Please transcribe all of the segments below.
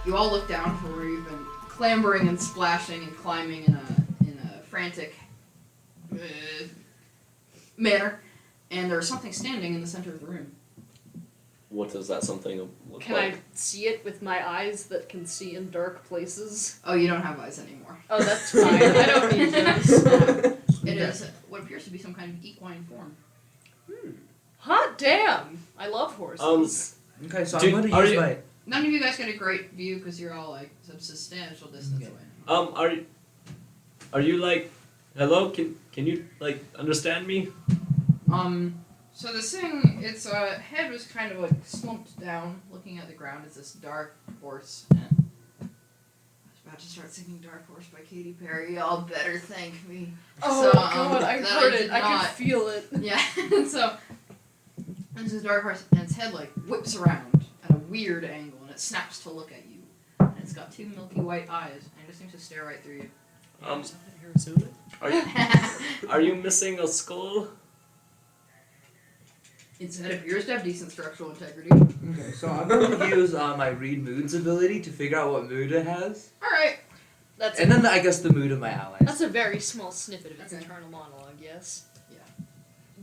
you all look down from where you've been clambering and splashing and climbing in a frantic manner, and there's something standing in the center of the room. What does that something look Can like? I see it with my eyes that can see in dark places? Oh, you don't have eyes anymore. Oh, that's fine. I don't need those. It is what appears to be some kind of equine form. Hot damn! I love horses. Okay, so Dude, I'm going to are use you- my... None of you guys get a great view because you're all like some substantial distance Okay. away. Are you like, hello? Can you like understand me? So this thing, its head was kind of like slumped down, looking at the ground. It's this dark horse. And I was about to start singing "Dark Horse" by Katy Perry. Y'all better thank me. Oh So, god, I that heard did it. I not- can feel it. Yeah. So there's this dark horse, and its head like whips around at a weird angle, and it snaps to look at you. And it's got two milky white eyes, and it just seems to stare right through you. Arizona? Are you missing a skull? Its head appears to have decent structural integrity. Okay, so I'm going to use my read moods ability to figure out what mood it has. All right. That's And then, I guess, the mood of my allies. That's a very small snippet of its Okay. internal monologue, yes. Yeah.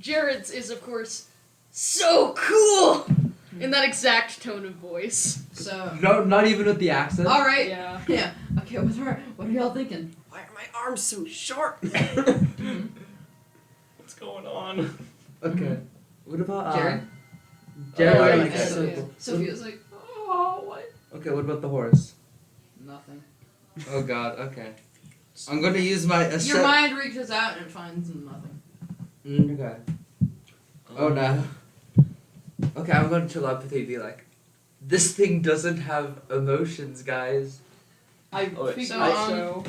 Jared's is, of course, so cool! In that exact tone of voice. So. No, not even with the accent. All right. Yeah. Yeah. Okay. What are y'all thinking? Why are my arms so short? What's going on? Okay. What about, Jared? Jared, Oh, like, yeah. Sophia's like, oh, what? Okay, what about the horse? Nothing. Oh god, okay. I'm gonna use my... Your mind reaches out and it finds nothing. Okay. Oh no. Okay, I'm going to telepathy be like, this thing doesn't have emotions, guys. I Okay, think so, so.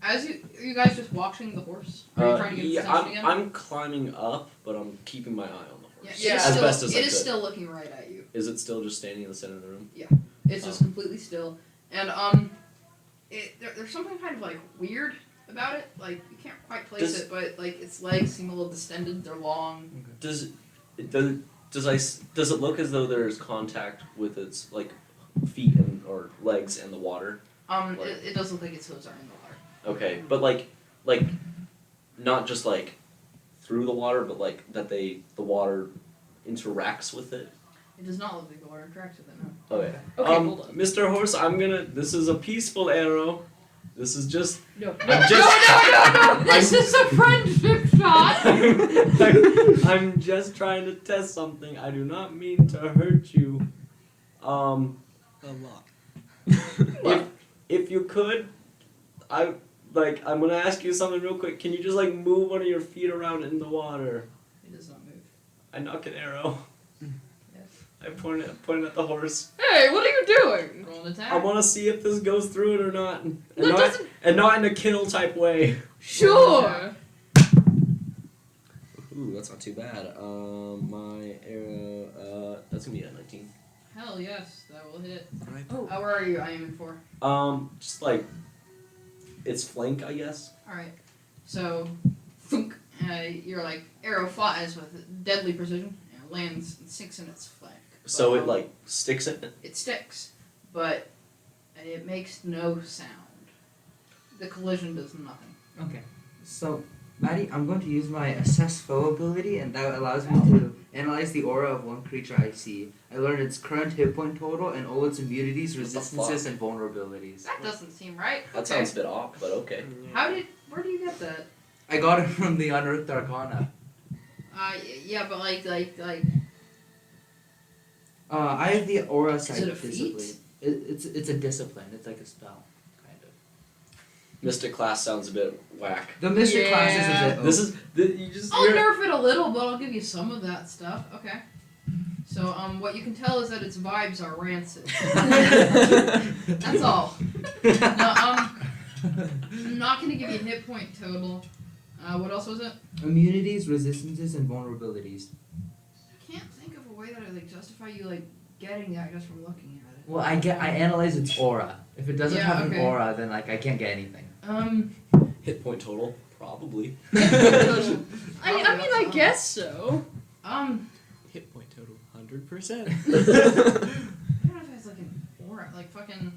As are you guys just watching the horse? Are you trying to get its attention again? I'm climbing up, but I'm keeping my eye on the horse. Yeah. it is As still, best as I it is could. still looking right at you. Is it still just standing in the center of the room? It's just completely still, and there's something kind of like weird about it. Like you can't quite place it, but like its legs seem a little distended. They're long. Does it look as though there's contact with its like feet or legs and the water? It does look like its hooves are in the water. Okay, but like not just like through the water, but like that the water interacts with it. It does not look like the water interacts with it. No. Okay. Okay, hold on. Mr. Horse, this is a peaceful arrow. This is just No. I'm This is a friendship shot. I'm just trying to test something. I do not mean to hurt you. A lot. If you could, I'm gonna ask you something real quick. Can you just like move one of your feet around in the water? It does not move. I knock an arrow. Yes. I point at the horse. Hey, what are you doing? Roll an attack. I want to see if this goes through it or not, and That doesn't. not in a kill type way. Sure. Ooh, that's not too bad. My arrow, that's gonna be a 19. Hell yes, that will hit. Right. Oh. Where are you aiming for? Just like its flank, I guess. Alright, so, thunk, your like arrow flies with deadly precision and lands and sinks in its flank. So But, it like sticks it. it sticks, but it makes no sound. The collision does nothing. Okay. So, Maddie, I'm going to use my assess foe ability, and that allows me to analyze the aura of one creature I see. I learn its current hit point total and all its immunities, What the resistances, and vulnerabilities. That doesn't seem right. That Okay. sounds a bit off, but okay. Where do you get that? I got it from the Unearthed Arcana. Yeah, but like. I have the aura Is side it a feat? discipline. It's a discipline. It's like a spell, kind of. Mystic class sounds a bit whack. The Mystic class is a bit. This is you just. I'll you're- nerf it a little, but I'll give you some of that stuff. Okay. So, what you can tell is that its vibes are rancid. That's all. No, I'm not gonna give you a hit point total. What else was it? Immunities, resistances, and vulnerabilities. I can't think of a way that I like justify you like getting that just from looking at it. Well, I analyze its aura. If it doesn't Yeah, have okay. an aura, then like I can't get anything. Hit point total, probably. I guess so. Hit point total, 100%. I don't know if it has like an aura. like fucking.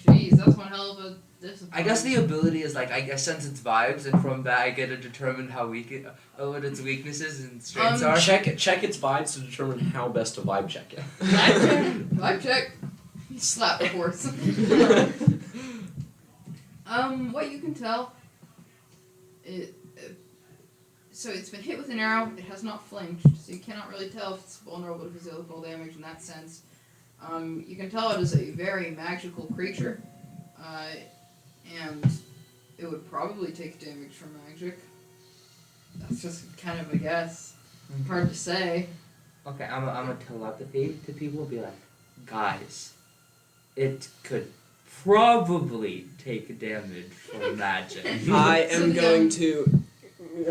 Jeez, that's one hell of a discipline. I guess the ability is like I sense its vibes, and from that I get to determine how weak it, what its weaknesses and strengths are. Check its vibes to determine how best to vibe check it. Vibe check. You slap the horse. What you can tell, so it's been hit with an arrow. It has not flinched, so you cannot really tell if it's vulnerable to physical damage in that sense. You can tell it is a very magical creature, and it would probably take damage from magic. That's just kind of a guess. Hard to say. Okay, I'm a telepathy to people and be like, guys, it could probably take damage from magic. I So am the, going to,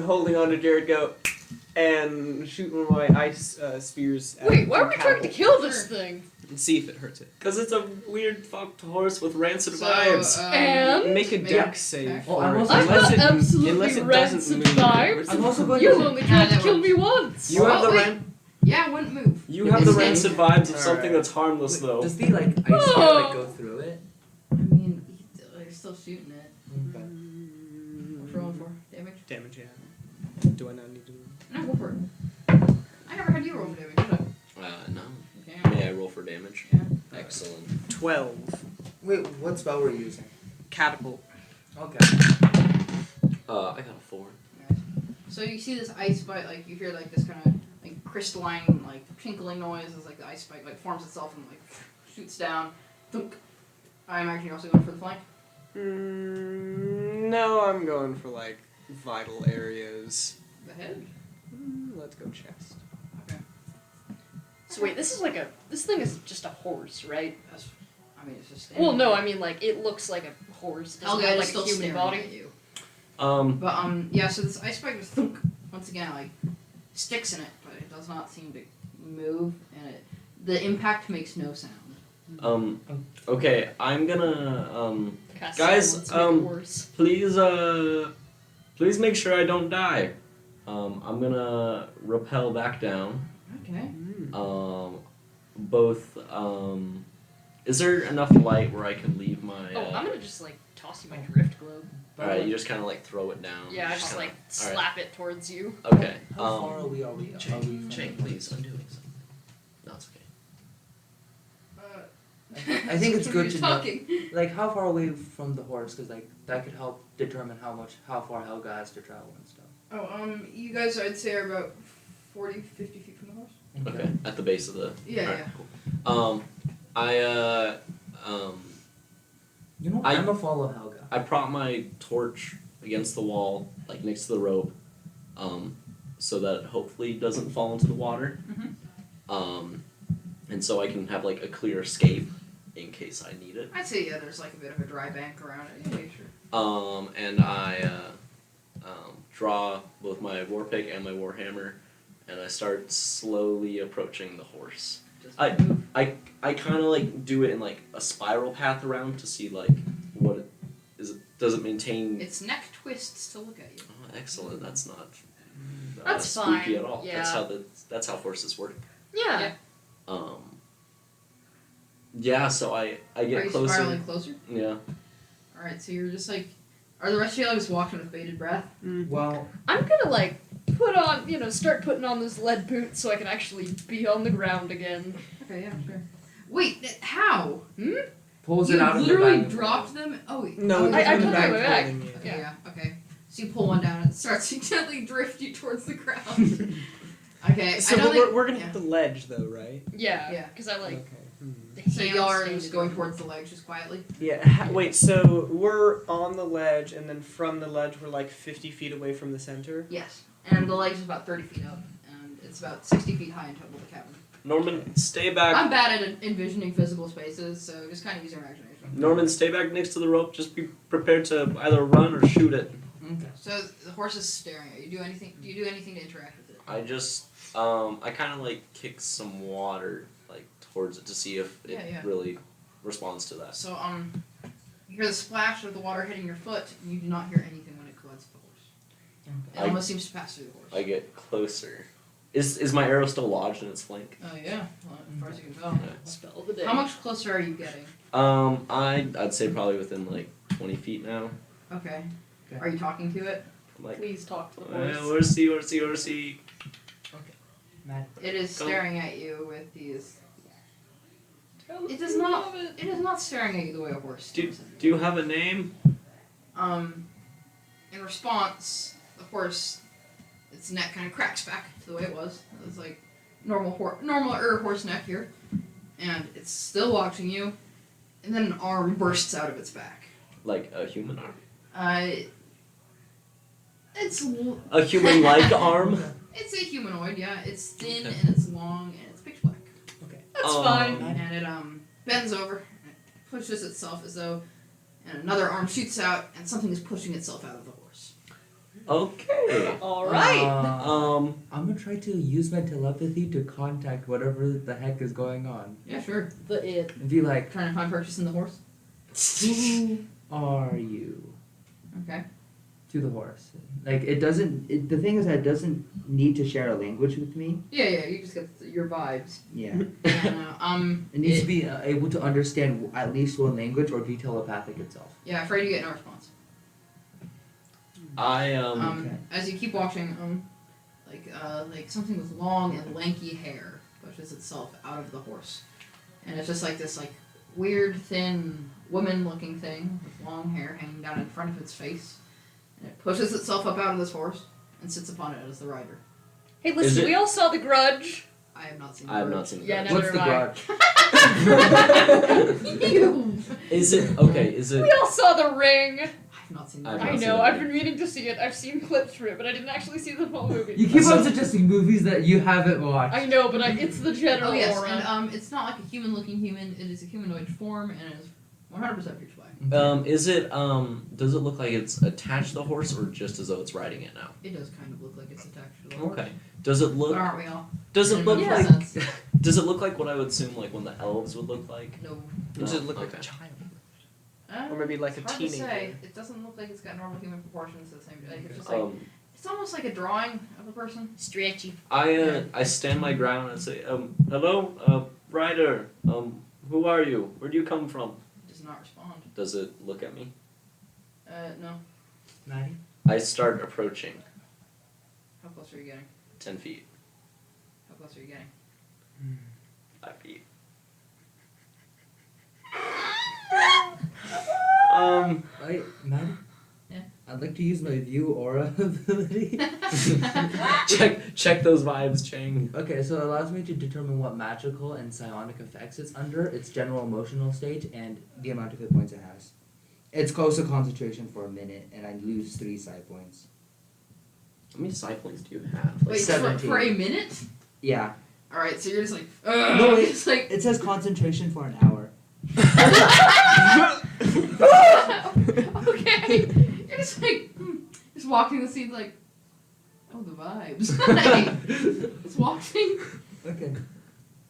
holding on to Jared, go and shoot one of my ice spears at Wait, why are we Catapult trying to kill this thing? and see if it hurts it. Because it's a weird fucked horse with rancid So, vibes. And Make a Make dex a- save okay. for I'm it. also- I've Unless got it, absolutely unless it rancid doesn't move. vibes. I'm also going You've to. only tried to that kill works. me once. You have the wait. Yeah, it wouldn't move. You Wait, have the is it- rancid vibes of Alright. something that's harmless Wait, though. Does the like ice spear like go through it? I mean, you're still shooting it. Okay. What's rolling for? Damage? Damage, yeah. Do I not need to? No, go for it. I never had you roll damage, did I? No. Okay. May I roll for damage? Yeah. Excellent. 12. Wait, what spell were you using? Catapult. Okay. I got a 4. Nice. So you see this ice spike, like you hear like this kind of like crystalline, like tinkling noise as like the ice spike like forms itself and like shoots down. Thunk. I imagine you're also going for the flank. No, I'm going for like vital areas. The head. Let's go chest. Okay. So wait, this thing is just a horse, right? That's. I mean, it's just. Standing Well, no, there. I mean like it looks like a horse. Doesn't Helga have is like still a human staring body. at you. Um, Yeah. So this ice spike just thunk once again like sticks in it, but it does not seem to move, and the impact makes no sound. okay, I'm gonna, Cast Guys, silence, make it worse. please make sure I don't die. I'm gonna rappel back down. Okay. Both, is there enough light where I can leave my, Oh, I'm gonna just like toss you my drift globe. alright, you just kinda like throw it down. Yeah, I just kinda- like alright. slap it towards you. Okay, How far are we? Are we? Jake, please, I'm doing something. No, it's okay. I think it's good to know. talking. Like, how far away from the horse? Because like that could help determine how far Helga has to travel and stuff. Oh, you guys, I'd say are about 40, 50 feet from the horse. Okay, at the base of the. Yeah, alright, yeah. cool. You know, I- I'm a follow Helga. I prop my torch against the wall, like next to the rope, so that it hopefully doesn't fall into the water. And so I can have like a clear escape in case I need it. I'd say yeah. There's like a bit of a dry bank around it. Yeah, sure. And I draw both my war pick and my war hammer, and I start slowly approaching the horse. Just I- move. I kind of like do it in like a spiral path around to see like what it is. It does it maintain? Its neck twists to look at you. Oh, excellent. That's not. That's spooky fine, at all. yeah. That's how horses work. Yeah. Yeah. Yeah. So I Are get you closer. spiraling closer? Yeah. All right. So you're just like. Are the rest of you just walking with bated breath? Well, I'm gonna like put on, start putting on this lead boot so I can actually be on the ground again. Okay. Yeah. Sure. Wait. How? pulls You it out of the literally bag. dropped them. Oh. No, oh, it's I in the put bag my bag. holding it. Okay, yeah. Okay. So you pull one down and it starts to gently drift you towards the ground. Okay. So I don't think, we're gonna yeah. hit the ledge though, right? Yeah. Yeah. Because I like. Okay. The So hand y'all are standing just going up. towards the ledge just quietly. Yeah. Wait. So we're on the ledge, and then from the ledge, we're like 50 feet away from the center. Yes. And the ledge is about 30 feet up, and it's about 60 feet high in total. The cavern. Norman, stay back. I'm bad at envisioning physical spaces, so just kind of use your imagination. Norman, stay back next to the rope. Just be prepared to either run or shoot it. Okay. So the horse is staring at you. Do you do anything to interact with it? I just, I kind of like kick some water like towards it to see if it Yeah. really responds to that. So you hear the splash of the water hitting your foot, and you do not hear anything when it collides with the horse. It I- almost seems to pass through the horse. I get closer. Is my arrow still lodged in its flank? Oh yeah, well, as far as you can tell. Okay. Spell of the day. How much closer are you getting? I'd say probably within like 20 feet now. Okay. Okay. Are you talking to it? I'm like, Please talk to the horse. where's he? Maddie. It is Go. staring at you with these. Tell It us is you not. love it. It is not staring at you the way a horse Do does. you have a name? In response, the horse, its neck kind of cracks back to the way it was. It's like normal horse neck here, and it's still watching you. And then an arm bursts out of its back. Like a human arm? It's A human-like arm? it's a humanoid, yeah. It's thin Okay. and it's long and it's pitch black. That's fine. And it bends over and it pushes itself as though, and another arm shoots out and something is pushing itself out of the horse. Okay. All right. I'm gonna try to use my telepathy to contact whatever the heck is going on. Yeah, sure. The it. And be like, Trying to find purchase in the horse. who are you? Okay. To the horse. Like, it doesn't, the thing is that it doesn't need to share a language with me. Yeah, you just get your vibes. Yeah. It It needs to be able to understand at least one language or be telepathic itself. Yeah, afraid you get no response. Okay. As you keep watching, like something with long and lanky hair pushes itself out of the horse, and it's just like this like weird thin woman-looking thing with long hair hanging down in front of its face, and it pushes itself up out of this horse and sits upon it as the rider. Hey, Is listen, it- we all saw The Grudge. I have not seen. I have not seen Yeah, that. never What's the have grudge? You. Is it okay? Is it We all saw The Ring. I've not seen. I've I not seen know. The I've Ring. been meaning to see it. I've seen clips from it, but I didn't actually see the whole movie. You keep So- on suggesting movies that you haven't watched. I know, but it's the general Oh yes, aura. and it's not like a human-looking human. It is a humanoid form, and it is 100% pitch black. is it does it look like it's attached to the horse or just as though it's riding it now? It does kind of look like it's attached to the horse. Okay. Does it look But aren't we all? does it In look a Yeah. like sense. does it look like what I would assume like when the elves would look like? No. Does it look like Okay. a child? Oh, Or maybe like a It's hard to teenager? say. It doesn't look like it's got normal human proportions at the same time. It's just like it's almost like a drawing of a person. Stretchy. I stand my ground and say, hello, rider, who are you? Where do you come from? It does not respond. Does it look at me? No. Maddie? I start approaching How close are you getting? 10 feet, How close are you getting? 5 feet. Right, Maddie? Yeah. I'd like to use my view aura ability. check those vibes, Chang. Okay, so it allows me to determine what magical and psionic effects it's under, its general emotional state, and the amount of hit points it has. It's close to concentration for a minute, and I lose 3 psi points. How many side points do you have? Wait, 17. for a minute? Yeah. All right, so you're just like, No, wait. it's like, It says concentration for an hour. okay, you're just like, just walking the scene like, oh, the vibes. Like, just watching. Okay.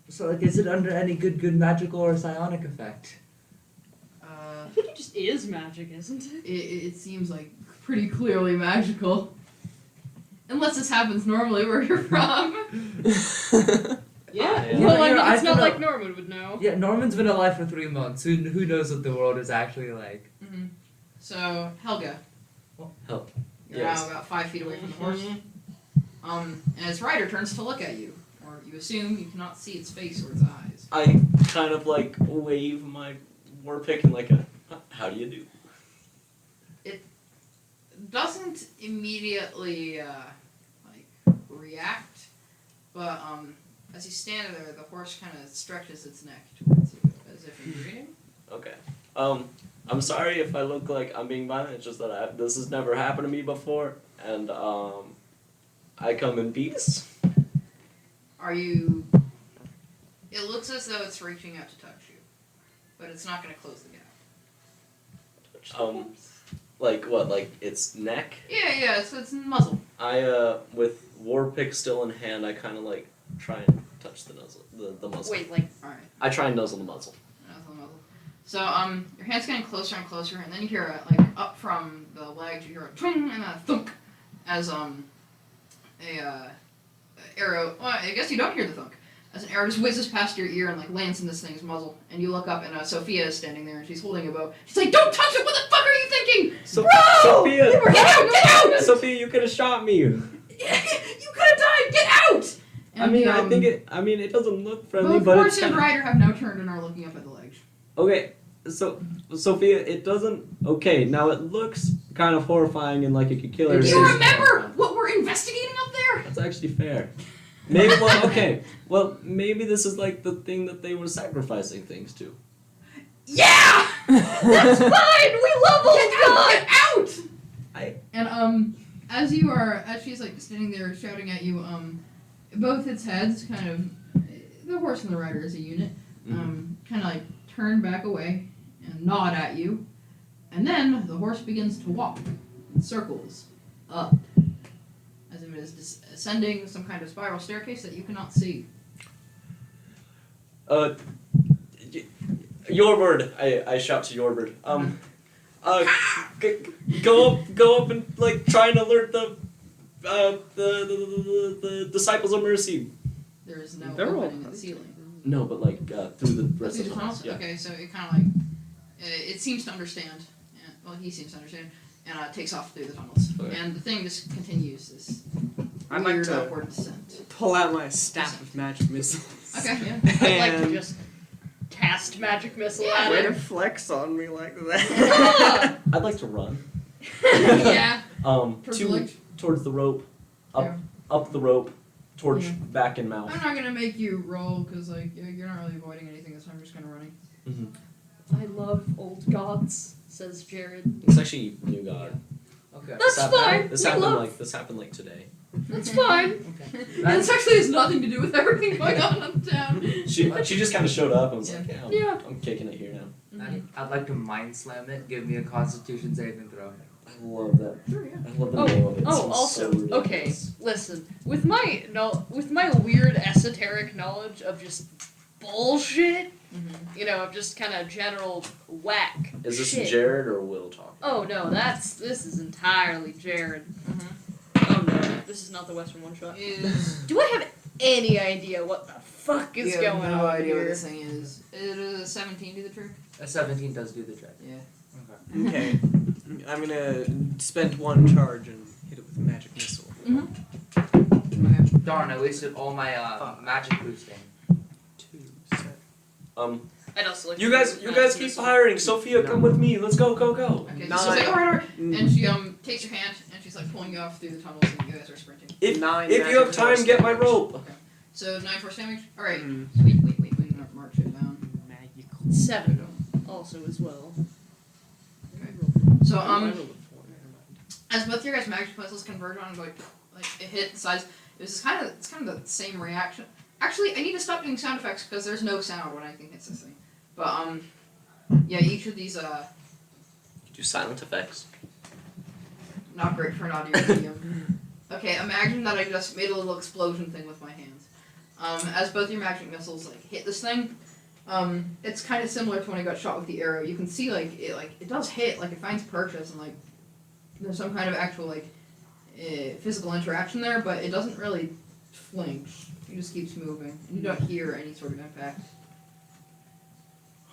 So, like, is it under any good magical or psionic effect? I think it just is magic, isn't it? It seems like pretty clearly magical. Unless this happens normally where you're from. Yeah. Yeah. Well, I Yeah, mean, I it's not feel- like Norman would know. Yeah, Norman's been alive for 3 months. Who knows what the world is actually like? Mm-hmm. So, Helga. Help. You're Yes. now about 5 feet away from the horse. And its rider turns to look at you. Or you assume you cannot see its face or its eyes. I kind of like wave my war pick and like a, how do you do? Doesn't immediately react, but as you stand there, the horse kind of stretches its neck towards you as if in greeting. Okay. I'm sorry if I look like I'm being violent. It's just that this has never happened to me before, and I come in peace. Are you? It looks as though it's reaching out to touch you, but it's not going to close the gap. Like what? Like its neck? Yeah. So it's muzzle. I with war pick still in hand, I kind of like try and touch the muzzle, the muzzle. Wait, like, All right. I try and nuzzle the muzzle. Muzzle. So your hand's getting closer and closer, and then you hear like up from the legs, you hear a twing and a thunk, as a arrow. Well, I guess you don't hear the thunk. As an arrow just whizzes past your ear and like lands in this thing's muzzle, and you look up, and Sophia is standing there, and she's holding a bow. She's like, "Don't touch it! What the fuck are you thinking, bro? Sophia, Get out! Sophia, you could have shot me. You could have died! Get out!" And I mean, I think it. I mean, it doesn't look friendly, both but horse it's and kinda, rider have now turned and are looking up at the ledge. okay. So, Sophia, it doesn't. Okay, now it looks kind of horrifying and like it could kill her. Do you is. remember what we're investigating up there? That's actually fair. Maybe. Well, okay. Well, maybe this is like the thing that they were sacrificing things to. Yeah! That's fine. We love old God. Get out! I- And as she's like standing there shouting at you, both its heads kind of, the horse and the rider as a unit, kind of like turn back away and nod at you, and then the horse begins to walk in circles up, as if it is ascending some kind of spiral staircase that you cannot see. Yorbird, I shout to Yorbird. Go up and like try and alert the disciples of mercy. There is no They're all opening in the ceiling. No, but like through the rest Through of the the house. tunnels? Yeah. Okay, so it kind of like, it seems to understand. Well, he seems to understand, and takes off through the tunnels. Okay. And the thing just continues this I'd like weird to upward descent. pull out my staff of magic missiles. Okay, yeah. I'd like to And just cast magic missile Yeah, at way to it. flex on me like that. I'd like to run. Yeah. Towards the to ledge? towards the rope, up the rope, towards Yeah. back and mouth. I'm not gonna make you roll because like you're not really avoiding anything this time. You're just kind of running. I love old gods, says Jared. It's actually new God. Okay. That's fine. This We happened love- this happened like today. That's fine. Okay. This actually has nothing to do with everything going on in town. She just kind of showed up and was Yeah. like, yeah, Yeah. I'm kicking it here now. I'd like to mind slam it. Give me a Constitution saving throw. I love that. Sure, yeah. I love the name of it. It Oh, sounds also, so ridiculous. okay, listen. With my weird esoteric knowledge of just bullshit, you know, of just kind of general whack. Is this shit. Jared or Will talking? Oh no, this is entirely Jared. Oh no, this is not the Western one shot. Do I have any idea what the fuck is you going have no on idea here? what this thing is. It is a 17 do the trick. A 17 does do the trick. Yeah. Okay. I'm gonna spend one charge and hit it with a magic missile. Darn, I wasted all my magic boosting. 2, 7. I'd also like You to guys do keep magic missile. firing. Sophia, come with me. Let's go. Okay, so she's like, alright. And she takes your hand and she's like pulling you off through the tunnels and you guys are sprinting. If 9 you have magic time, force get my damage. rope. So 9 force damage. All right. Mm. Wait. We can mark it down. Magical. 7 also as well. So I rolled a 4, never mind. as both your guys' magic missiles converge on and go like it hit the sides, it's kind of the same reaction. Actually, I need to stop doing sound effects because there's no sound when I think hits this thing. But yeah, each of these Do silent effects. not great for an audio medium. Okay, imagine that I just made a little explosion thing with my hands. As both your magic missiles like hit this thing, it's kind of similar to when I got shot with the arrow. You can see it does hit, like it finds purchase and like there's some kind of actual physical interaction there, but it doesn't really flinch. It just keeps moving, and you don't hear any sort of impact.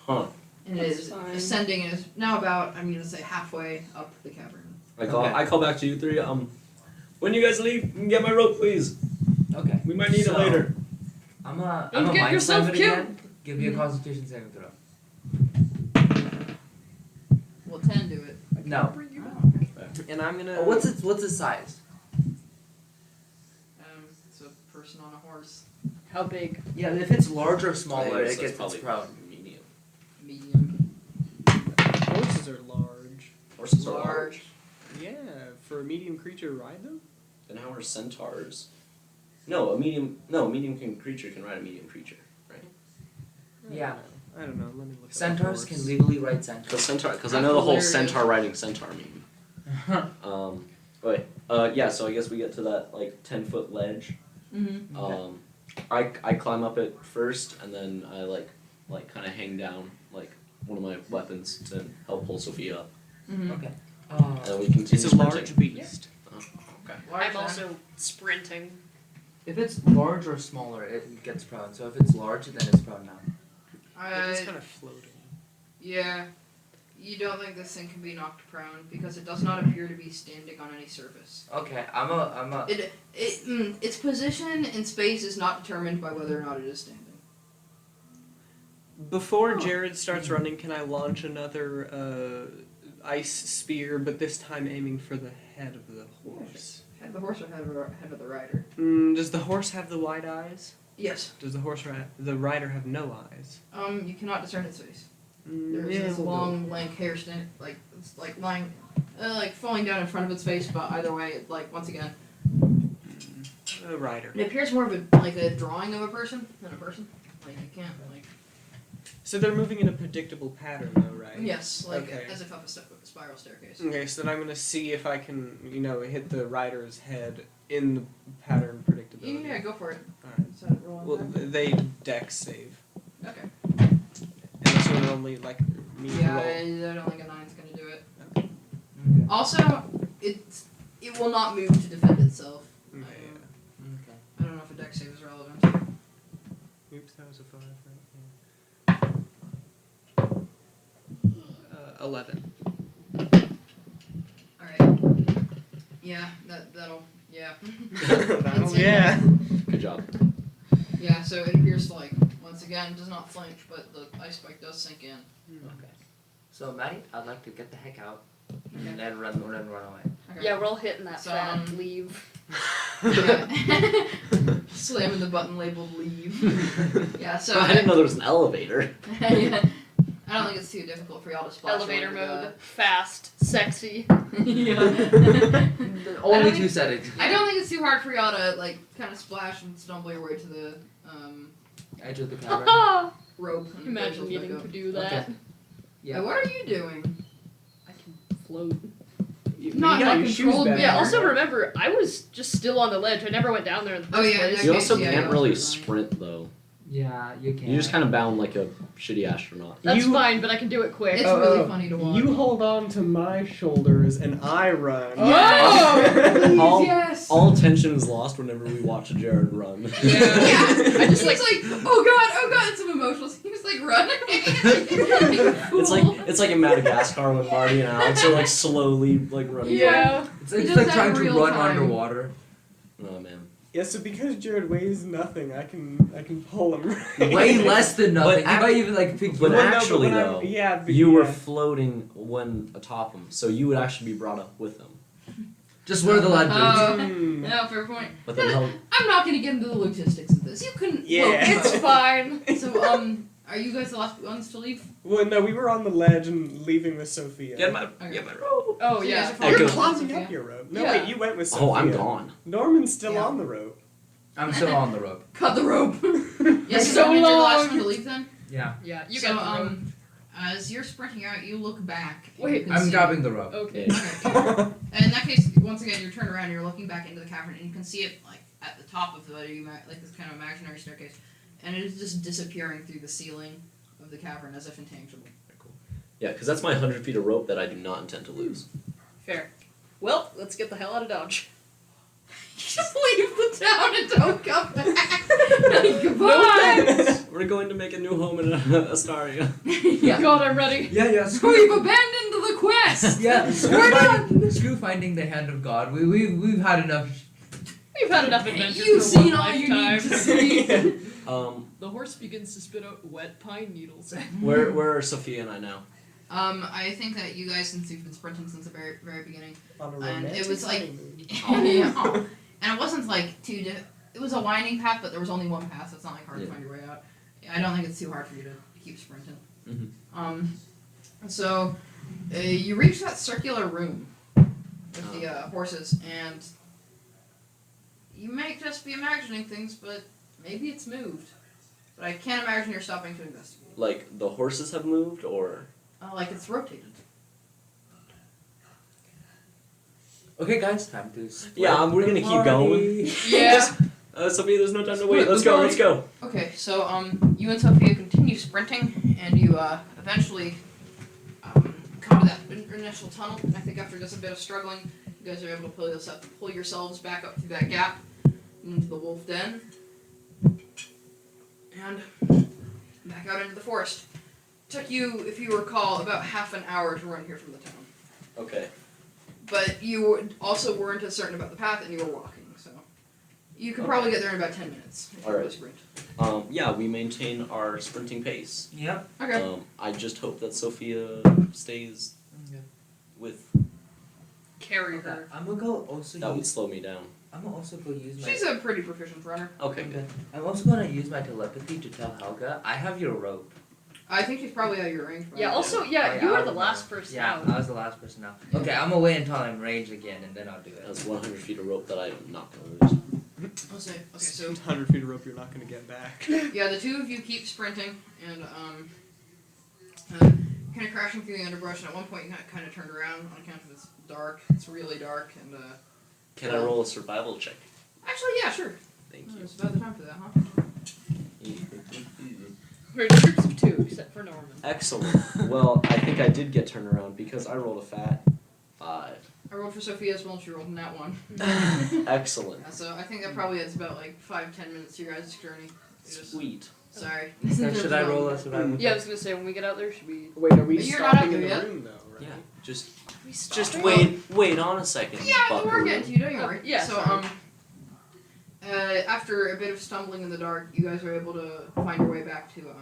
Huh. And it That's is fine. ascending and is now about, I'm gonna say, halfway up the cavern. I call back to you three. When you guys leave, you can get my rope, please. Okay. We might need it later. I'm a Don't get mind yourself slam it killed. again. Give me a Constitution saving throw. Will 10 do it? No. Oh, okay. And I'm gonna. Oh, what's its size? It's a person on a horse. How big? Yeah, if it's large or I think smaller, it's it gets probably its prone. medium. Medium. Horses are large. Horses are Large. large. Yeah, for a medium creature to ride them? Then how are centaurs? No, a medium creature can ride a medium creature, right? Yeah. I don't know. Let me look. up Centaurs a can horse. legally ride centaurs. Because I know the whole Hilarious. centaur riding centaur meme. Yeah. So I guess we get to that 10-foot ledge. Mm-hmm. Okay. I climb up it first, and then I kind of hang down one of my weapons to help pull Sophia up, Mm-hmm. Okay. and we continue It's a sprinting. large beast. Okay. I'm also sprinting. If it's large or smaller, it gets prone. So if it's large, then it's prone now. It's just kind of floating. Yeah. You don't think this thing can be knocked prone because it does not appear to be standing on any surface. Okay, Its position in space is not determined by whether or not it is standing. Before Jared starts running, can I launch another ice spear, but this time aiming for the head of the horse? Head of the horse or head of the rider? Does the horse have the wide eyes? Yes. Does the rider have no eyes? You cannot discern its face. Mm, There's this long, lank hair it's like lying, like falling down in front of its face. But either way, like once again, A rider. it appears more of a drawing of a person than a person. Like you can't like. So they're moving in a predictable pattern, though, right? Yes, like Okay. as if up a spiral staircase. Okay, so then I'm gonna see if I can, hit the rider's head in the pattern predictability. Yeah, go for it. Alright. Is that rolling Well, back? they dex save. Okay. And this one only, me Yeah, roll. I don't think a 9's gonna do it. Okay. Also, it will not move to defend itself. Okay. Okay. I don't know if a dex save is relevant. Oops, that was a 5, right? Yeah. 11. Alright. Yeah, that'll yeah. Yeah. Good job. Yeah, so it appears to once again does not flinch, but the ice spike does sink in. Okay. So Maddie, I'd like to get the heck out Okay. and then run away. Okay. Yeah, we're all hitting that So, fat leave. Yeah. Slamming the button labeled leave. Yeah, so I didn't know there was an elevator. Yeah. I don't think it's too difficult for y'all to splash Elevator over mode, fast, sexy. Yeah. Only think- 2 settings. I don't think it's too hard for y'all to kind of splash and stumble your way to the Edge of the cavern. rope. and Imagine goes getting back to up. do that. Okay. Yeah. What are you doing? I can float. Not you got your controlled shoes back. Yeah, also remember, I was just still on the ledge. I never went down there in the first Oh, yeah, place. in You that also case, yeah, can't yeah. really sprint though. Yeah, you can. You just kind of bound like a shitty astronaut. That's You- fine, but I can do it quick. It's Oh, really oh. funny to watch. You hold on to my shoulders and I run. Oh, please, All- yes. All tension is lost whenever we watch Jared run. Yeah. I just It's like, oh god, it's some emotional. He was like running. It's like in Madagascar when Marty and Alex are like slowly like running. Yeah. It's He like, does like that trying to real run time. underwater. Oh man. Yeah, so because Jared weighs nothing, I can pull him. Right. Way less than nothing. But He might even pick you but up. Well, no, actually, when though, but You were yeah. floating when atop him, so you would actually be brought up with him. Just wear the lead boots. Hmm. Yeah, fair point. But then he'll I'm not gonna get into the logistics of this. You couldn't. Yeah. It's fine. So are you guys the last ones to leave? Well, no, we were on the ledge and leaving with Sophia. get my Okay. rope. Oh, So you yeah. guys are You're Echo. climbing up your rope. No, Yeah. wait, you went with Sophia. Oh, I'm gone. Norman's still Yeah. on the rope. I'm still on the rope. Cut the rope. Yes, So so you're the last long. one to leave then. Yeah. Yeah, you so got the rope. as you're sprinting out, you look back. and Wait, you can I'm see- grabbing the rope. Okay. Okay. And in that case, once again, you're turned around and you're looking back into the cavern, and you can see it at the top of this kind of imaginary staircase, and it is just disappearing through the ceiling of the cavern as if intangible. Yeah, because that's my 100 feet of rope that I do not intend to lose. Fair. Well, let's get the hell out of Dodge. Just leave the town and don't come back. Goodbye. We're going to make a new home in Astaria. Yeah. God, I'm ready. Yeah. We've abandoned the quest. Yeah. We're Screw finding the hand of God. We've had enough. We've had enough adventures You've for seen one all you need lifetime. to see. The horse begins to spit out wet pine needles. Where are Sophia and I now? I think that you guys, since you've been sprinting since the very, very beginning, On a and romantic it was like, honeymoon. oh, and it wasn't like it was a winding path, but there was only one path, so it's not like hard to Yeah. find your way out. I don't think it's too hard for you to keep sprinting. Mhm. So you reach that circular room with the horses, and you may just be imagining things, but maybe it's moved. But I can't imagine you're stopping to investigate. Like the horses have moved, or Like it's rotated. Okay, guys, time to. yeah, we're gonna keep going. Yeah. Sophia, there's no time to wait. Let's go. Let's go. Okay, so you and Sophia continue sprinting, and you eventually come to that initial tunnel. I think after just a bit of struggling, you guys are able to pull yourselves back up through that gap. into the wolf den, and back out into the forest. Took you, if you recall, about half an hour to run here from the town. Okay. But you also weren't as certain about the path, and you were walking, so you could probably get there in about 10 minutes if you really sprint. Yeah, we maintain our sprinting pace. Yep. Okay. I just hope that Sophia stays with. Carry her. I'm gonna go also That would use. slow me down. I'm gonna also go use my. She's a pretty proficient runner. Okay, good. I'm also gonna use my telepathy to tell Helga I have your rope. I think she's probably out of your range. by Yeah. now. Also, Oh, you yeah, were I the don't last know. person Yeah, out. I was the last person out. Okay, I'm gonna wait until I'm ranged again, and then I'll do it. That's 100 feet of rope that I am not gonna lose. I'll say. Okay, so 100 feet of rope you're not going to get back. yeah, the two of you keep sprinting and kind of crashing through the underbrush. And at one point, you kind of turned around on account of it's dark. It's really dark, and Can I roll a survival check? actually, yeah, sure. Thank Oh, you. it's about the time for that, huh? We're in groups of 2, except for Norman. Excellent. Well, I think I did get turned around because I rolled a fat 5. I rolled for Sophia as well, and she rolled in that one. Excellent. Yeah, so I think that probably adds about like 5-10 minutes to your guys' journey. You just- Sweet. Sorry. So should I roll a survival? Yeah, I was gonna say when we get out there, should we? Wait, are we But you're not stopping out in the there yet? room though, right? Yeah. Just We wait on a second. Yeah, we're buckaroo. getting to you. Don't you worry. Yeah, So sorry. after a bit of stumbling in the dark, you guys are able to find your way back to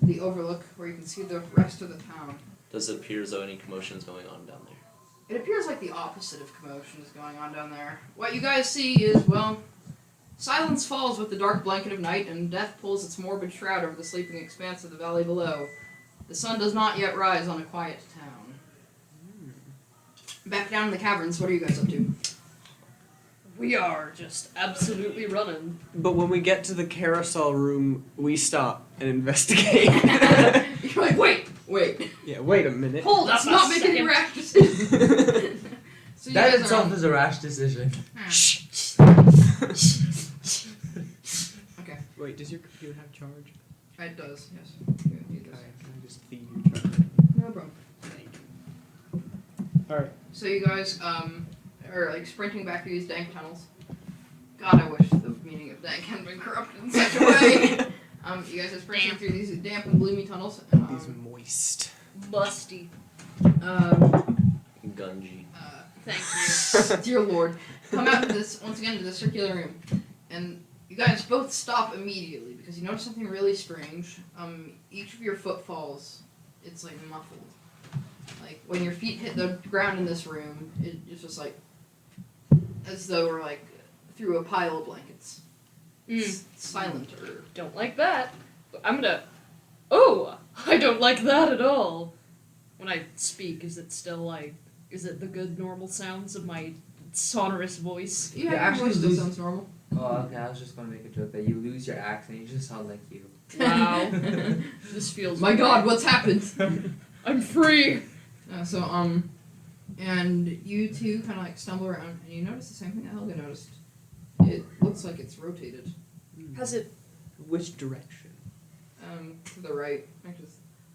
the overlook where you can see the rest of the town. Does it appear as though any commotion is going on down there? It appears like the opposite of commotion is going on down there. What you guys see is, well, silence falls with the dark blanket of night, and death pulls its morbid shroud over the sleeping expanse of the valley below. The sun does not yet rise on a quiet town. Back down in the caverns, what are you guys up to? We are just absolutely running. But when we get to the carousel room, we stop and investigate. You're like, wait, Yeah, wait a minute. hold, That's let's not a make any second. rash decisions. So you That guys itself are is a rash decision. Okay, Wait, does your computer have charge? it does, yes. Can I just feed your charge? No problem. Thank you. Alright. So you guys are like sprinting back through these dank tunnels. God, I wish the meaning of dank hadn't been corrupted in such a way. You guys are sprinting through these damp and gloomy tunnels. And, These moist. Musty. Gungy. Thank you. Dear Lord, come out to this once again to the circular room, and you guys both stop immediately because you notice something really strange. Each of your footfalls, it's like muffled. Like when your feet hit the ground in this room, it's just like as though we're like through a pile of blankets. It's silent or Don't like that. I'm gonna. Oh, I don't like that at all. When I speak, is it still like? Is it the good normal sounds of my sonorous voice? yeah, You your actually voice still lose- sounds normal. Oh, okay. I was just gonna make a joke that you lose your accent. You just sound like you. Wow. This feels. My God, what's happened? I'm free. And you two kind of like stumble around, and you notice the same thing that Helga noticed. It looks like it's rotated. Has it? Which direction? To the right,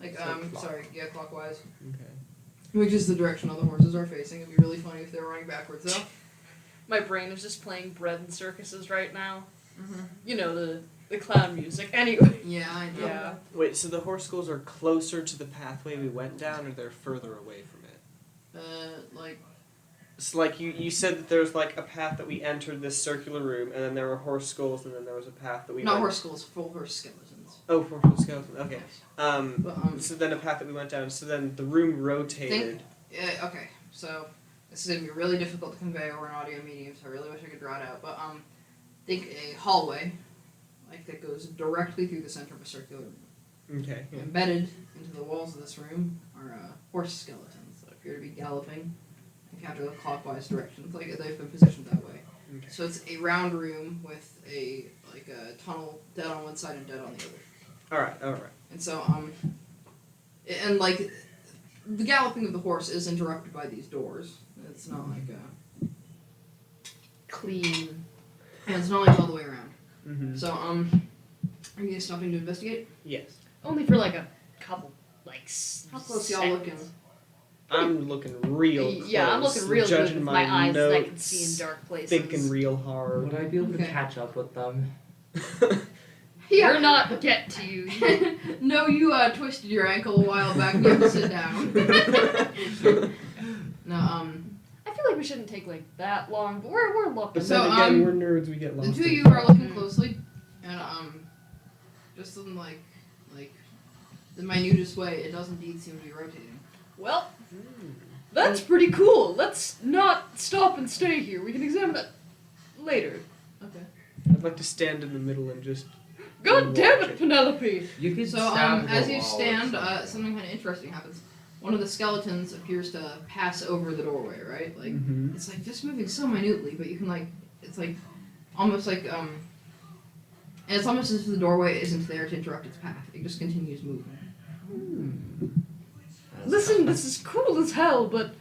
like So clock. sorry, yeah, clockwise, Okay. which is the direction all the horses are facing. It'd be really funny if they were running backwards, though. My brain is just playing bread and circuses right now. Mm-hmm. You know the clown music. Anyway. Yeah, I know. Yeah. Wait, so the horse schools are closer to the pathway we went down, or they're further away from it? Like It's like you said that there's like a path that we entered this circular room, and then there were horse skulls, and then there was a path that we not went. horse skulls, full horse skeletons. Oh, horse skeletons. Okay. But So then a path that we went down. So then the room rotated. okay, so this is gonna be really difficult to convey over an audio medium, so I really wish I could draw it out. But think a hallway, like that goes directly through the center of a circular room. Okay. Yeah. Embedded into the walls of this room are horse skeletons that appear to be galloping in counterclockwise directions, like they've been positioned that way. Okay. So it's a round room with a tunnel dead on one side and dead on the other. All right. All right. And so and like the galloping of the horse is interrupted by these doors. It's not like Clean. and it's not like all the way around. Mm-hmm. So are you guys stopping to investigate? Yes. Only for like a couple, like. How close y'all looking? I'm looking real close. Yeah, I'm looking real good judging with my eyes that I can notes, see in dark places. thinking real hard. Would I be able to Okay. catch up with them? Yeah. We're not get to you. No, you twisted your ankle a while back. You have to sit down. No, I feel like we shouldn't take like that long, but we're looking. But So, then again, um, we're nerds. We get the lost. two of in you are looking thought. closely, and just in like the minutest way, it does indeed seem to be rotating. Well, that's pretty cool. Let's not stop and stay here. We can examine that later. Okay. I'd like to stand in the middle and just. God damn watch it, Penelope! You could So stab the as you wall or stand, something. something kind of interesting happens. One of the skeletons appears to pass over the doorway, right? Like Mhm. it's like just moving so minutely, but you can like it's like almost like and it's almost as if the doorway isn't there to interrupt its path. It just continues moving. Listen, this is cool as hell, but.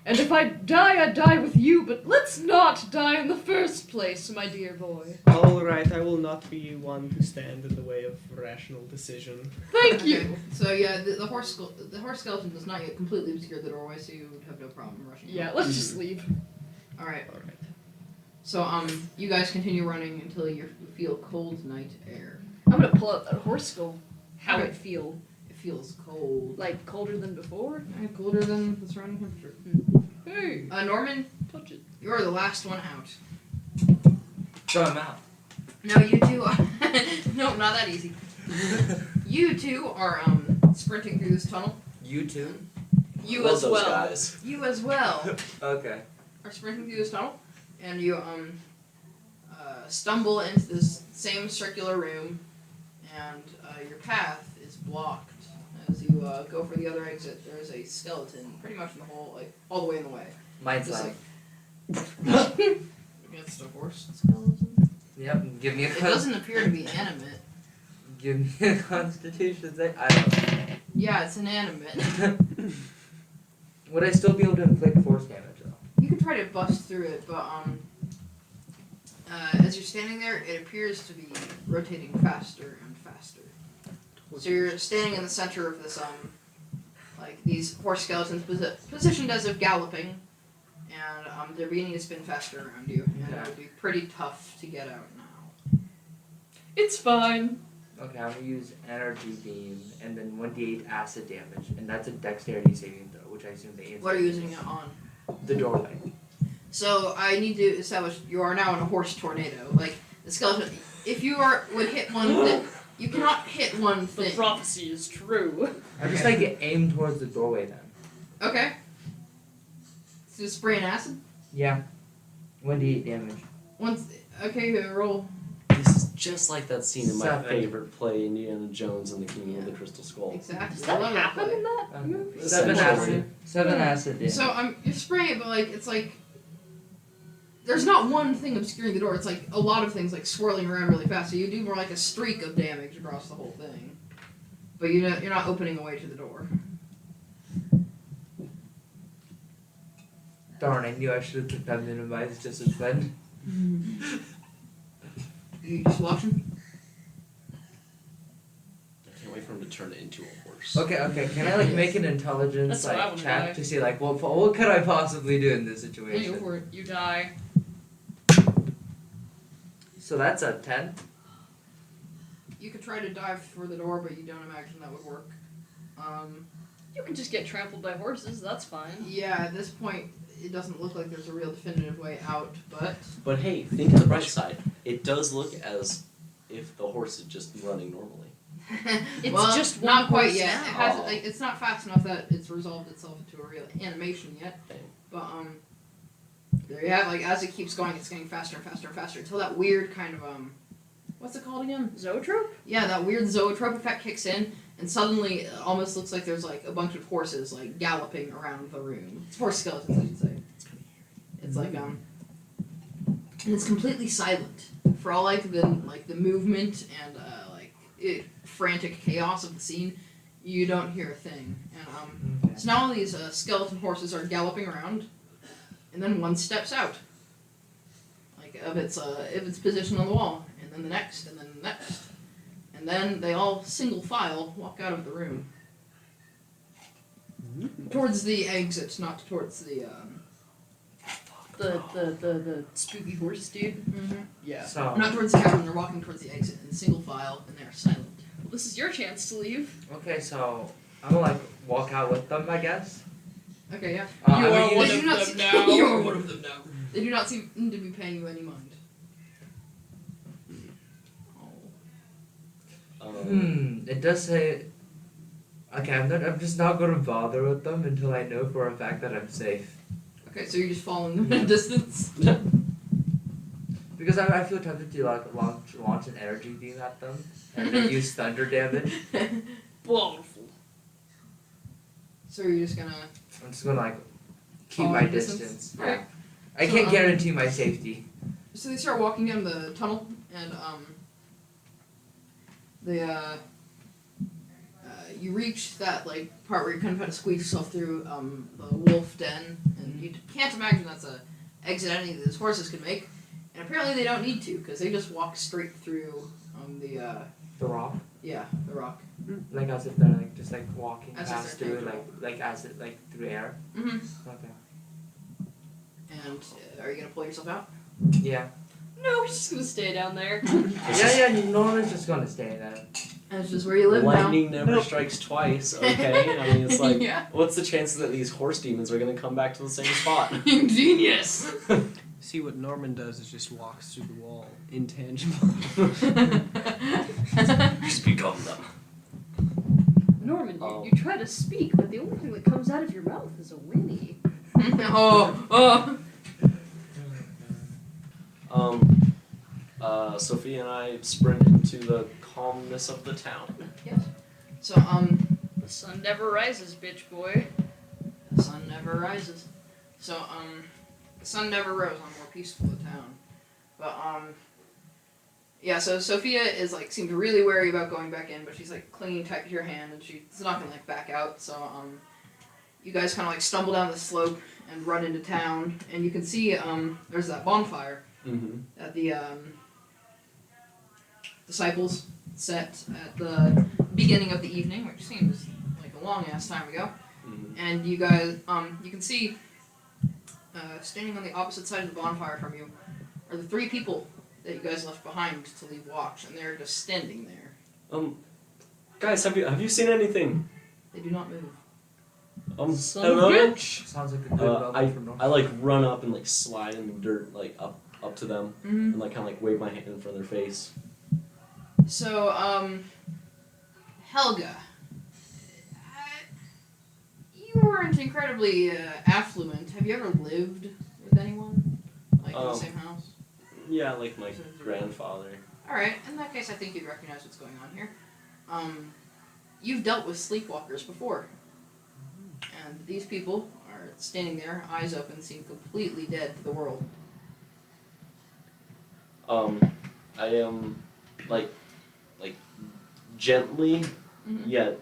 And if I die with you, but let's not die in the first place, my dear boy. All right, I will not be one to stand in the way of rational decision. Thank you! Okay, so yeah, the horse skeleton does not yet completely obscure the doorway, so you would have no problem rushing. Yeah, let's just leave. All right. All right. So you guys continue running until you feel cold night air. I'm gonna pull out that horse skull. How Okay. it feel. It feels cold. Like colder than before? Colder than the surrounding temperature. Hey! Norman, Touch it. you are the last one out. So I'm out. No, you two are. No, not that easy. You two are sprinting through this tunnel. You too? You Love as those well. guys. You as well Okay. are sprinting through this tunnel, and you stumble into this same circular room, and your path is blocked. As you go for the other exit, there is a skeleton, pretty much in the whole, like all the way in the way. Mine's Just like, against a horse skeleton. yep, give me a It doesn't appear to be animate. give me a constitution thing. I don't Yeah, it's inanimate. know. Would I still be able to inflict force damage though? You can try to bust through it, but as you're standing there, it appears to be rotating faster and faster. So you're standing in the center of this like these horse skeletons positioned as if galloping, and they're beginning to spin faster around you, and it would be pretty tough to get out now. It's fine. Okay, I'm gonna use energy beam and then 1d8 acid damage, and that's a dexterity saving throw, which I assume they What are you using it on? The doorway. So I need to establish you are now in a horse tornado. Like the skeleton, if you would hit one thing, you cannot hit one The thing. prophecy is true. I just like to aim towards the doorway then. Okay. So just spray an acid. Yeah. 1d8 damage. Once. Okay, roll. This is just like that scene in my 7. favorite play, Indiana Jones and the Kingdom of the Crystal Skull. Exactly. Does I that love that happen play. in that movie? 7 Essentially. acid. 7 acid damage. So you're spraying it, but like it's like there's not one thing obscuring the door. It's like a lot of things like swirling around really fast. So you do more like a streak of damage across the whole thing, but you're not opening a way to the door. Darn, I knew I should have took that minimized discipline. You just watching. I can't wait for him to turn it into a horse. Okay, can I like make an intelligence That's what I like wanna check die. to see like what could I possibly do in this Yeah, go situation? for it. You die. So that's a 10. You could try to dive for the door, but you don't imagine that would work. You can just get trampled by horses. That's fine. Yeah, at this point, it doesn't look like there's a real definitive way out, but But hey, think of the bright side. It does look as if the horse is just running normally. It's well, just not one quite horse yet. now. It has like it's not fast enough that it's resolved itself into a real animation yet. Dang. But there you have like as it keeps going, it's getting faster and faster and faster until that weird kind of what's it called again? Zoetrope? Yeah, that weird zoetrope effect kicks in, and suddenly it almost looks like there's like a bunch of horses like galloping around the room. It's horse skeletons, I should say. It's like and it's completely silent for all like the movement and frantic chaos of the scene. You don't hear a thing, and so now all these skeleton horses are galloping around, and then one steps out, like of its position on the wall, and then the next, and then the next, and then they all single file walk out of the room. Towards the exit, not towards the. The spooky horse dude. Mm-hmm. Yeah. So Not towards the cabin. They're walking towards the exit in single file, and they're silent. Well, this is your chance to leave. okay, so I'm gonna like walk out with them, I guess. Okay, yeah. You I'm are gonna one use- They do not of see- them now. You are one of them now. They do not seem to be paying you any mind. It does say. Okay, I'm just not gonna bother with them until I know for a fact that I'm safe. Okay, so you're just following them in a distance. Because I feel tempted to like launch an energy beam at them and then use thunder damage. Wonderful. So you're just gonna. I'm just gonna like keep Follow my the distance? distance. Alright. I So, can't guarantee my safety. So they start walking down the tunnel, and you reach that like part where you kind of had to squeeze yourself through the wolf den, and you can't imagine that's a exit any of these horses could make, and apparently they don't need to because they just walk straight through The rock, the rock. like as if they're like just like walking As if past they're through tangible. like as it like through air. Mm-hmm. Okay. And are you gonna pull yourself out? Yeah. No, he's just gonna stay down there. Yeah. No one's just gonna stay there. And it's just where you live Lightning never Nope. strikes twice, okay? I mean, it's like, Yeah. what's the chances that these horse demons are gonna come back to the same spot? now. Genius. See what Norman does is just walks through the wall, intangible. Just become them. Norman, Oh. you try to speak, but the only thing that comes out of your mouth is a whinny. oh. Sophia and I sprint into the calmness of the town. Yes. So The sun never rises, bitch boy. the sun never rises. So the sun never rose on a more peaceful town. But yeah, so Sophia is like seems really wary about going back in, but she's like clinging tight to your hand and she's not gonna like back out. So you guys kind of like stumble down the slope and run into town, and you can see there's that bonfire Mm-hmm. that the disciples set at the beginning of the evening, which seems like a long ass time ago. Mm-hmm. And you guys, you can see, standing on the opposite side of the bonfire from you, are the three people that you guys left behind to leave watch, and they're just standing there. Guys, have you seen anything? They do not move. Son of a hello? bitch. Sounds like a good level for Norman. I like run up and like slide in the dirt like up to them Mm-hmm. and like kind of like wave my hand in front of their face. So, Helga, you weren't incredibly affluent. Have you ever lived with anyone, like in the same house? Yeah, like my grandfather. Alright, in that case I think you'd recognize what's going on here. You've dealt with sleepwalkers before. And these people are standing there, eyes open, seem completely dead to the world. I am like gently Mm-hmm. yet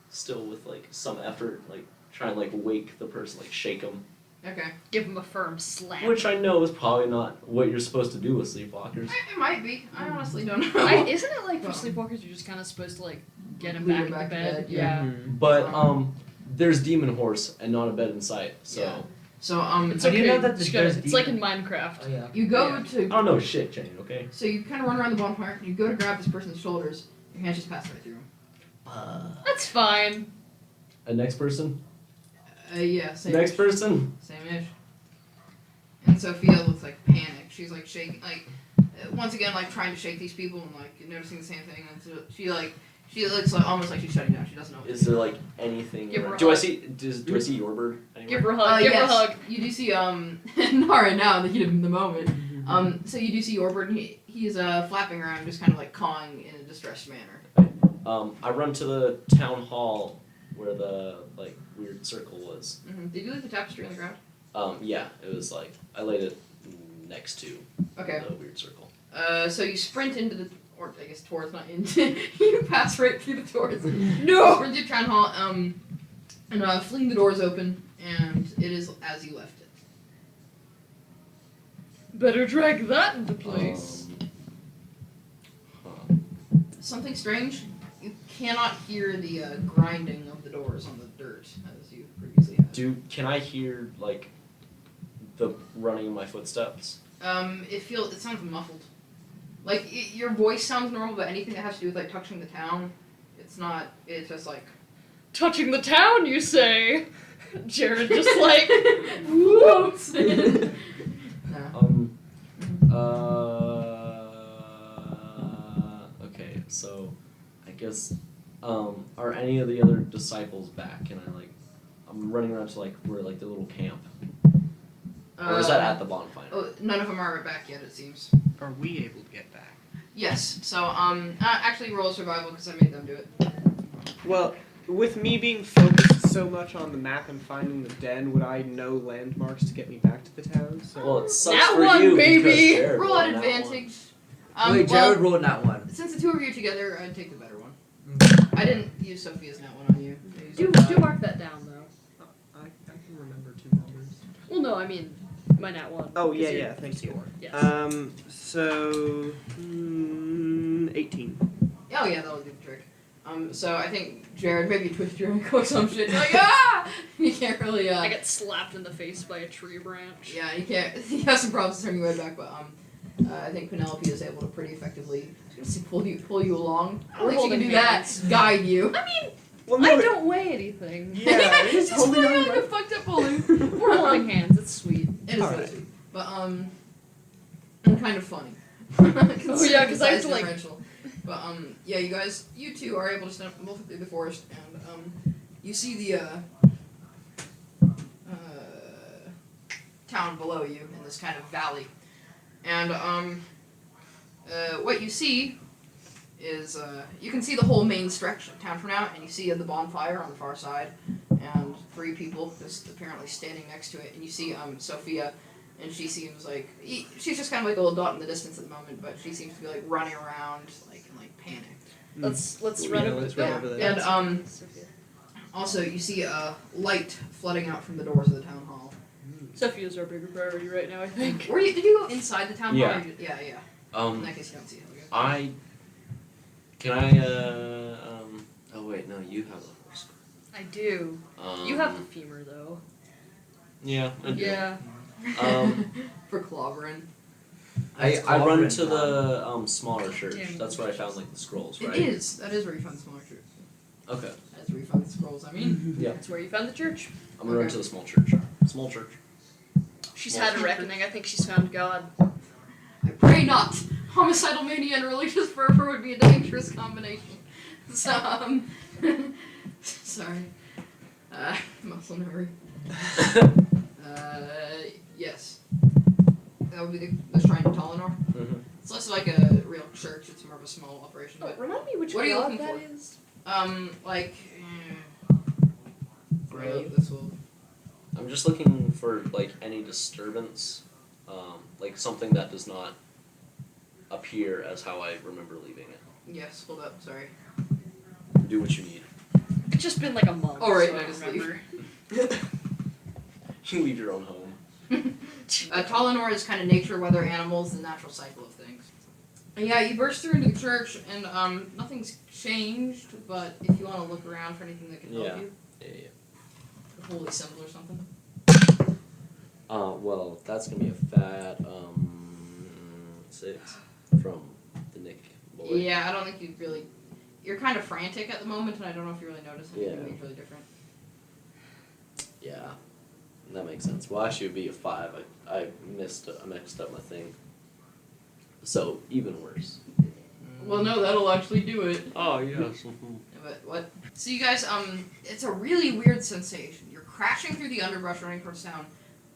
still with like some effort like trying to like wake the person, like shake them. Okay. Give him a firm slap. Which I know is probably not what you're supposed to do with sleepwalkers. It might be. I honestly don't know. Isn't it like for Well. sleepwalkers, you're just kind of supposed to like get him Lead back him to back to bed? bed, Yeah. Mm-hmm. But there's demon horse and not a bed in sight. So Yeah. So It's How do okay. you know that just there's it's like in demon- Minecraft. Oh yeah. you go Yeah. I to don't know shit, Jane. Okay. so you kind of run around the bonfire. You go to grab this person's shoulders. Your hands just pass right through him. That's fine. A next person. Yeah. Same. Next person. Same-ish. And Sophia looks like panicked. She's like shaking, like once again, like trying to shake these people and like noticing the same thing. And so she looks like almost like she's shutting down. She doesn't know. What Is to do. there like anything? Give her around? a Do I hug. see? Do I see Yorbird anywhere? Give her a hug. Give her a Yes. hug. You do see Nara now in the heat of the moment. So you do see Yorbird, and he's flapping around, just kind of like cawing in a distressed manner. I run to the town hall where the like weird circle was. Mm-hmm. Did you leave the tapestry on the ground? Yeah, it was like I laid it next to Okay. the weird circle. So you sprint into the, or I guess towards, not into. You pass right through the doors. No. Sprint to town hall. And fling the doors open, and it is as you left it. Better drag that into place. Huh. Something strange. You cannot hear the grinding of the doors on the dirt as you previously had. Can I hear like the running of my footsteps? It sounds muffled. Like your voice sounds normal, but anything that has to do with like touching the town, it's not. It's just like Touching the town, you say? Jared just like whoops. No. Okay, so I guess are any of the other disciples back? And I'm running around to like where like the little camp. Or is that at the bonfire? Oh, none of them are back yet. It seems. Are we able to get back? Yes. So actually roll survival because I made them do it. Well, with me being focused so much on the map and finding the den, would I know landmarks to get me back to the town? So Well, it sucks That for one, you baby! because Jared Roll rolled at that advantage. Wait, Jared rolled that one. Since the two of you are together, I'd take the better one. I didn't use Sophia's nat one on you. I used do mine. mark that down though. I can remember 2 numbers. Well, no, I mean my nat one. Oh, is yeah, your- yeah, thank you. Yes. So 18. Oh yeah, that'll do the trick. So I think Jared maybe twist your ankle or some shit. You're like ah, you can't really. I get slapped in the face by a tree branch. Yeah, you can't. He has some problems turning your way back, but I think Penelope is able to pretty effectively pull you along. I We're don't think she can holding do hands. that. Guide you. I mean, Well, I don't weigh anything. Yeah, it is Just holding put on you to like a my- fucked up balloon. We're holding hands. It's sweet. It is Alright. really sweet, but and kind of funny. Oh, yeah, 'cause I have to, like- differential. But yeah, you two are able to step both through the forest, and you see the town below you in this kind of valley, and what you see is you can see the whole main stretch of town from now, and you see the bonfire on the far side, and 3 people just apparently standing next to it, and you see Sophia. And she seems like she's just kind of like a little dot in the distance at the moment, but she seems to be like running around like in like panic. Let's Yeah, run over let's there. run over there. And also you see a light flooding out from the doors of the town hall. Sophia's our bigger priority right now, I think. Did you go inside the town Yeah. hall? Or yeah. In that case, you don't see it. Okay. Oh wait, no, you have the horse. I do. You have the femur though. Yeah, I do. Yeah. For clobbering. I That's run clobbering to time. the smaller church. Damn. That's where I found like the scrolls, right? It is. That is where you found the smaller church. Okay. That's where you found the scrolls. I mean, Yeah. That's where you found the church. I'm gonna run Okay. to the small church. Small church. She's Small had a church. reckoning. I think she's found God. I pray not. Homicidal mania and religious fervor would be a dangerous combination. So sorry. Muscle memory. Yes. That would be the Shrine to Tolinar. Mhm. It's less like a real church, it's more of a small operation. Oh, But, remind me which What are you God looking that for? is. like... Grave. This will... I'm just looking for like any disturbance, like something that does not appear as how I remember leaving it. Yes, hold up, sorry. Do what you need. It's just been like a month. Oh, right, so I I just remember. You leave your own home. Tolinar is kind of nature, weather, animals, the natural cycle of things. And yeah, you burst through into the church, and nothing's changed, but if you want to look around for anything that can help Yeah. you, Yeah. a holy symbol or something. Well, that's gonna be a fat 6 from the Nick boy. Yeah, I don't think you really... You're kind of frantic at the moment, and I don't know if you really notice anything Yeah. being really different. Yeah, that makes sense. Well, actually, it would be a 5. I mixed up my thing. So even worse. Well, no, that'll actually do it. Oh yes. But what? So you guys, it's a really weird sensation. You're crashing through the underbrush running towards town,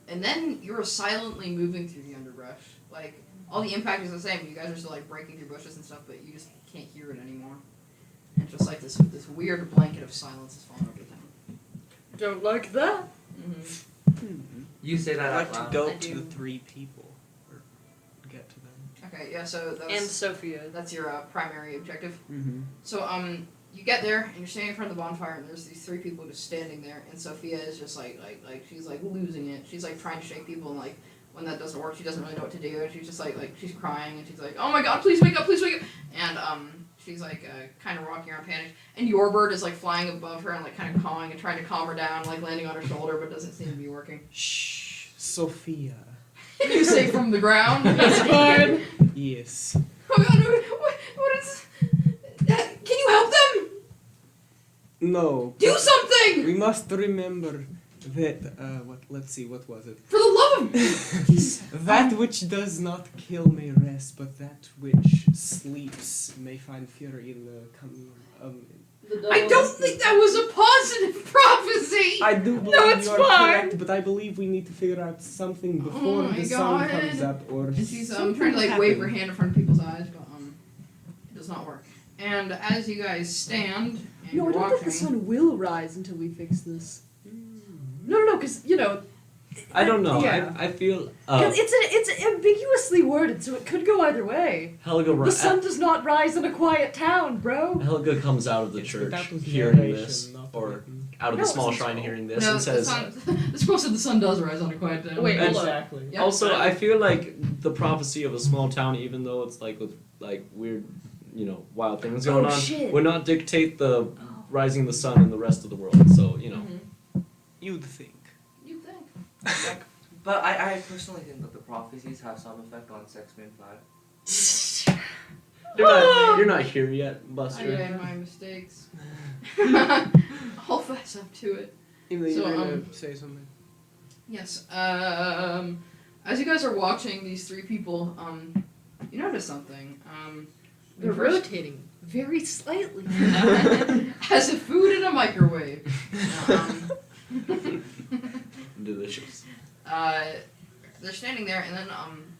and then you're silently moving through the underbrush. Like, all the impact is the same. You guys are still, like, breaking through bushes and stuff, but you just can't hear it anymore. And just, like, this weird blanket of silence is falling over the town. Don't like that. Mm-hmm. You say that I'd like out to loud. go I to do. the 3 people. Or get to them. Okay, yeah, so And that's, Sophia. that's your primary objective. Mm-hmm. So, you get there, and you're standing in front of the bonfire, and there's these 3 people just standing there, and Sophia is just like she's like losing it. She's like trying to shake people, and like when that doesn't work, she doesn't really know what to do, and she's just like she's crying, and she's like, oh my god, please wake up, and she's like kind of rocking around, panicked, and your bird is like flying above her and like kind of cawing and trying to calm her down, like landing on her shoulder, but doesn't seem to be working. Shh, Sophia. You say from the ground. That's fine. Yes. Oh God, what is? Can you help them? No. Do something We must remember that. Let's see. What was it? for the love of. That which does not kill may rest, but that which sleeps may find fury in the coming. I don't think that was a positive prophecy. I do believe No, it's you are fine. correct, but I believe we need to figure out something before my the sun God. comes up, or And she's something trying to like will wave her happen. hand in front of people's eyes, but it does not work. And as you guys stand and No, I you're don't think the watching, sun will rise until we fix this. No, because you know, I don't know. Yeah. I feel 'cause it's ambiguously worded, so it could go either way. Helga. The sun does not rise in a quiet town, bro. Helga comes out of the Yes, church but that was hearing narration, this, not or written. out of No, the it small wasn't shrine small. hearing this, no, and the says. sun. The scroll said the sun does rise on a quiet town. Wait, hold on. Exactly. Yeah. Also, I feel like the prophecy of a small town, even though it's like with like weird, wild things going Oh, on, shit. would not dictate the rising of the sun in the rest of the world. So You'd think. You think? But I personally think that the prophecies have some effect on Sex-Man 5. you're not here yet, I Buster. made my mistakes. I'll fess up to it. Even though you So, were gonna say something. Yes. As you guys are watching these three people, you notice something. They're first- rotating very slightly. as if food in a microwave. Delicious. They're standing there, and then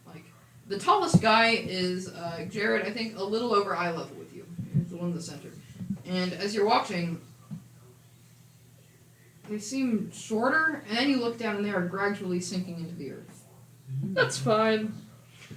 like the tallest guy is Jared. I think a little over eye level with you. He's the one in the center. And as you're watching, they seem shorter, and then you look down, and they are gradually sinking into the earth. That's fine.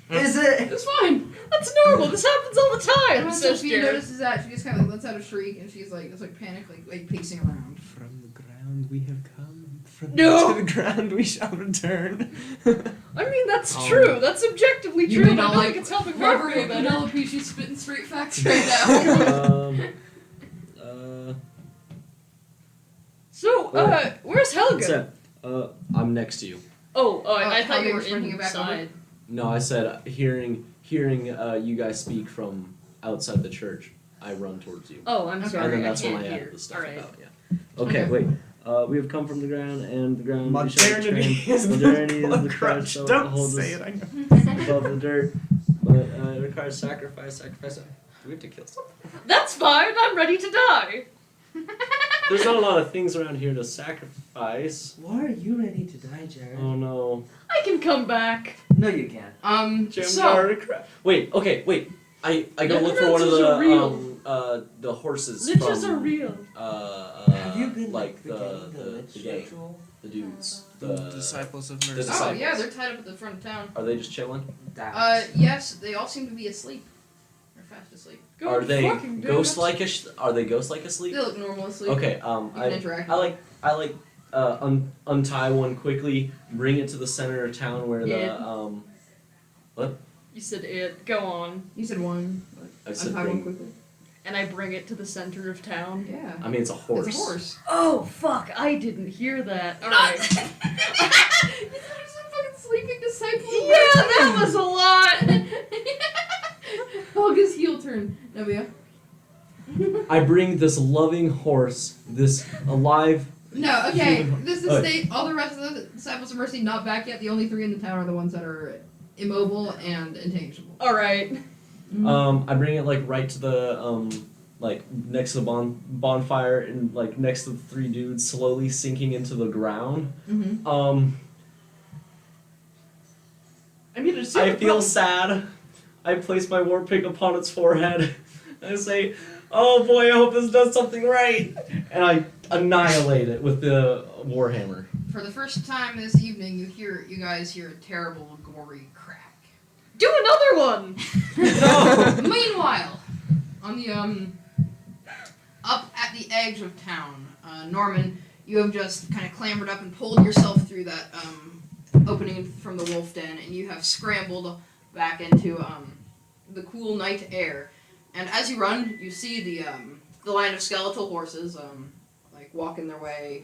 Is it? It's fine. That's normal. This happens all the And time. when Says Sophia Jared. notices that, she just kind of lets out a shriek, and she's like, it's like panic, like pacing around. From the ground we have come, from No! to the ground we shall return. I mean, that's Um, true. That's objectively You true, mean but I not don't like think it's helping Reverend Margaret better. Penelope? She's spitting straight facts right now. um, So, where's Helga? Said, I'm next to you. I thought Helga you were was bringing it back over? inside. No, I said hearing you guys speak from outside the church. I run towards you. Oh, I'm Okay. sorry. And then that's I when can't I hear. added the stuff Alright. about Okay, Okay. wait. We have come from the ground, and the ground we shall Modernity return. is Modernity is blood the crutch. crutch that Don't holds say us it. I know. above the dirt. But it requires sacrifice. Do we have to kill something? That's fine. I'm ready to die. There's not a lot of things around here to sacrifice. Why are you ready to die, Jared? Oh no. I can come back. No, you can't. Jim So jar of crap. Wait. I go No, look for one of liches are real. the horses Liches from are real. Have you been like beginning the Lich gang, ritual? the dudes, The disciples of the mercy. oh disciples. yeah, they're tied up at the front of town. Are they just chilling? Yes, they all seem to be asleep. They're fast asleep. God Are they fucking damn it. ghost-like? Are they ghost-like asleep? They look normal asleep. Okay. You can interact. I like untie one quickly, bring it to the center of town where the You said it. Go on. You said one. I said Untie one bring. quickly. And I bring it to the center of town. Yeah. I mean, it's a horse. It's a horse. Oh fuck! I didn't hear that. All No. right. You thought it was a fucking sleeping disciple. Yeah, that was a lot. Helga's heel turn. Nevia. I bring this loving horse, this alive. No, okay. Human- This is Okay. state. All the rest of the disciples of mercy not back yet. The only three in the town are the ones that are immobile and intangible. All right. I bring it like right to the like next to the bonfire and like next to the three dudes slowly sinking into the ground. Mm-hmm. I mean, it's I feel sad. I place my war pick upon its forehead. I say, "Oh boy, I hope this does something right," and I annihilate it with the warhammer. For the first time this evening, you guys hear a terrible, gory crack. Do another one. No. Meanwhile, on the up at the edge of town, Norman, you have just kind of clambered up and pulled yourself through that opening from the wolf den, and you have scrambled back into the cool night air. And as you run, you see the line of skeletal horses like walking their way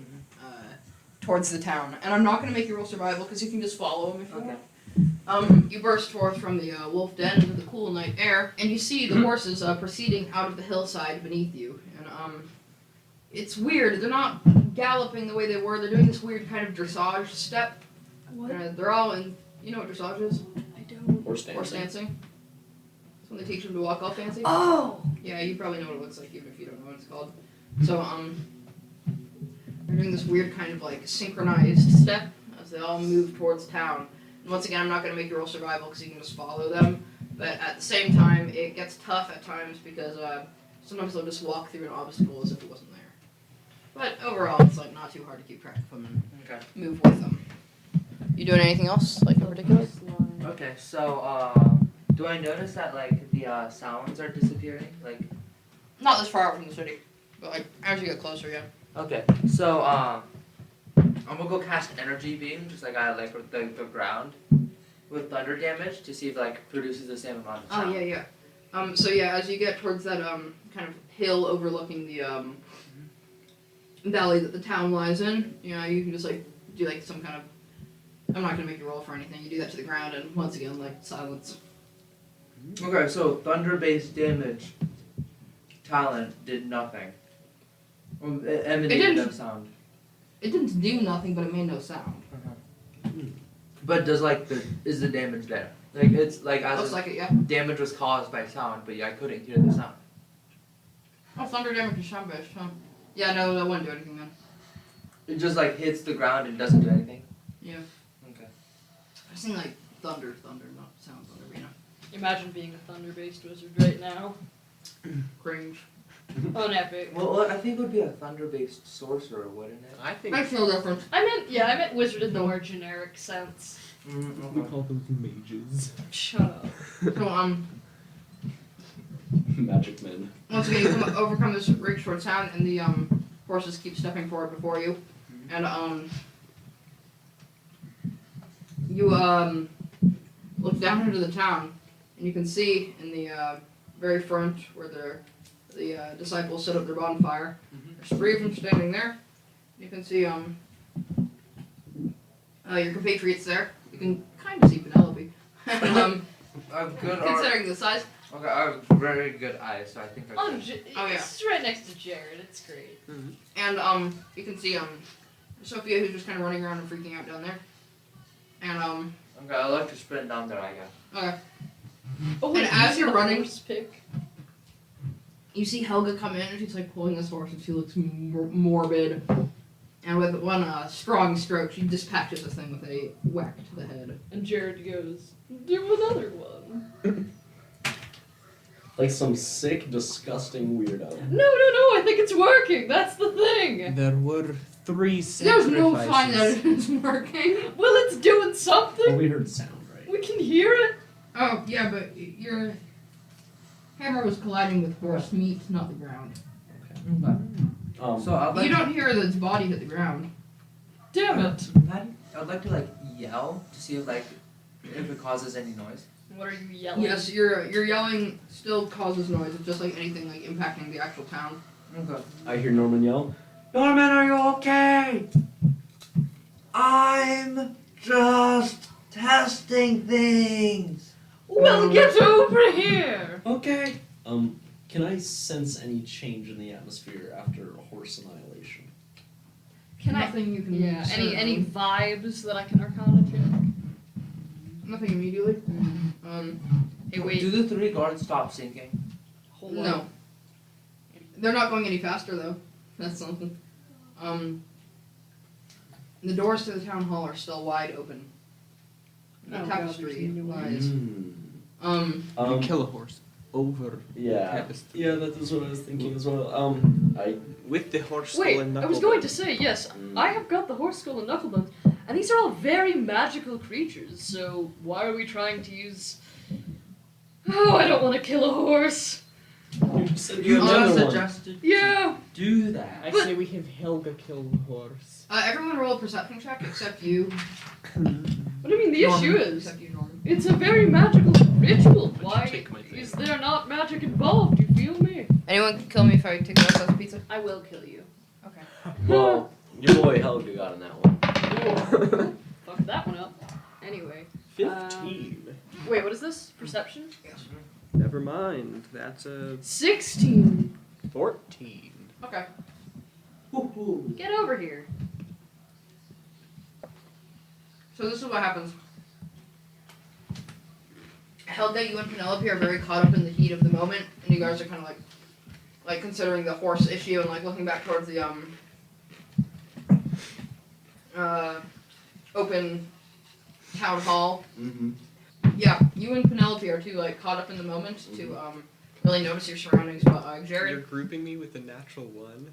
towards the town. And I'm not going to make you roll survival because you can just follow them if you want. You burst forth from the wolf den into the cool night air, and you see the horses proceeding out of the hillside beneath you. And it's weird. They're not galloping the way they were. They're doing this weird kind of dressage step. What? They're all in. You know what dressage is? I don't. Horse dancing. Horse dancing. It's when they teach them to walk all fancy. Oh! Yeah, you probably know what it looks like even if you don't know what it's called. So they're doing this weird kind of like synchronized step as they all move towards town. And once again, I'm not going to make you roll survival because you can just follow them. But at the same time, it gets tough at times because sometimes they'll just walk through an obstacle as if it wasn't there. But overall, it's like not too hard to keep track of them and move with them. You doing anything else like in particular? Okay, so do I notice that like the sounds are disappearing? Like, Not this far out from the city, but like as you get closer, yeah. okay, so I'm gonna go cast energy beam, just like I like the ground, with thunder damage to see if like produces the same amount of Oh sound. yeah, yeah. So yeah, as you get towards that kind of hill overlooking the valley that the town lies in, you know, you can just like do like some kind of. I'm not gonna make you roll for anything. You do that to the ground, and once again, like silence. Okay, so thunder-based damage talent did nothing. It emanated no sound. It didn't do nothing, but it made no sound. But does like is the damage there? Like it's like as Looks if like it, yeah. damage was caused by sound, but yeah, I couldn't hear the sound. Oh, thunder damage is sound based, huh? Yeah, no, that wouldn't do anything then. It just like hits the ground and doesn't do anything. Yeah. Okay. I've seen like thunder, not sound thunder, but you know. Imagine being a thunder-based wizard right now. Cringe. On Epic. Well, I think it would be a thunder-based sorcerer, wouldn't it? I think Makes no difference. I meant wizard in the more generic sense. we call them mages. Shut up. So Magic men. once again, you overcome this ridge towards town, and the horses keep stepping forward before you, and you look down into the town, and you can see in the very front where the disciples set up their bonfire. There's three of them standing there. You can see your compatriots there. You can kind of see Penelope. And, I have good considering the size. Okay, I have very good eyes, so I think I Oh, can. Oh, yeah. It's right next to Jared. It's great. And you can see Sophia, who's just kind of running around and freaking out down there. And Okay, I like to sprint down there, I guess. okay, Oh, And as you're running- horse pick. you see Helga come in, and she's like pulling this horse, and she looks morbid. And with one strong stroke, she dispatches this thing with a whack to the head. And Jared goes, do another one. Like some sick, disgusting weirdo. No, I think it's working. That's the thing. There were 3 There's sacrifices. no sign that it's working. Well, it's doing Well, something. we heard sound, right? We can hear it. Oh, yeah, but your hammer was colliding with horse meat, not the ground. So I'd like You don't hear that its body hit the ground. Damn it. I'd like to like yell to see if it causes any noise. What are you yelling? Yes, your yelling still causes noise. It's just like anything like impacting the actual town. Okay. I hear Norman yell, Norman, are you okay? I'm just testing things. Well, get over here. Okay. can I sense any change in the atmosphere after a horse annihilation? Can Nothing you can Yeah. discern. Any vibes that I can Arcana check? Nothing immediately. Hey, wait. Do the 3 guards stop sinking? Hold on. No. They're not going any faster though. That's something. The doors to the town hall are still wide open. The Oh, God, tapestry there's no way. lies. You kill a horse over Yeah. tapestry. Yeah, that is what I was thinking as well. With the horse Wait, skull and I knuckle was going to bones. say, yes, I have got the horse skull and knuckle bones, and these are all very magical creatures, so why are we trying to use... Oh, I don't want to kill a horse. You just said You you just another one. suggested Yeah. do that. I say we have Helga kill the horse. Everyone roll a perception check except you. What do you mean the issue is? Except you, Norman. It's a very magical ritual. Why take my thing? is there not magic involved? You feel me? Anyone can kill me if I take the rest of the pizza. I will kill you. Okay. Well, your boy Helga got in that one. Fuck that one up. Anyway. 15. Wait, what is this? Perception? Yes. Never mind. That's a 16. 14. Okay. Get over here. So this is what happens. Helga, you and Penelope are very caught up in the heat of the moment, and you guys are kind of like considering the horse issue and like looking back towards the open town hall. Mm-hmm. Yeah, you and Penelope are too like caught up in the moment to really notice your surroundings. But You're Jared, grouping me with a natural 1.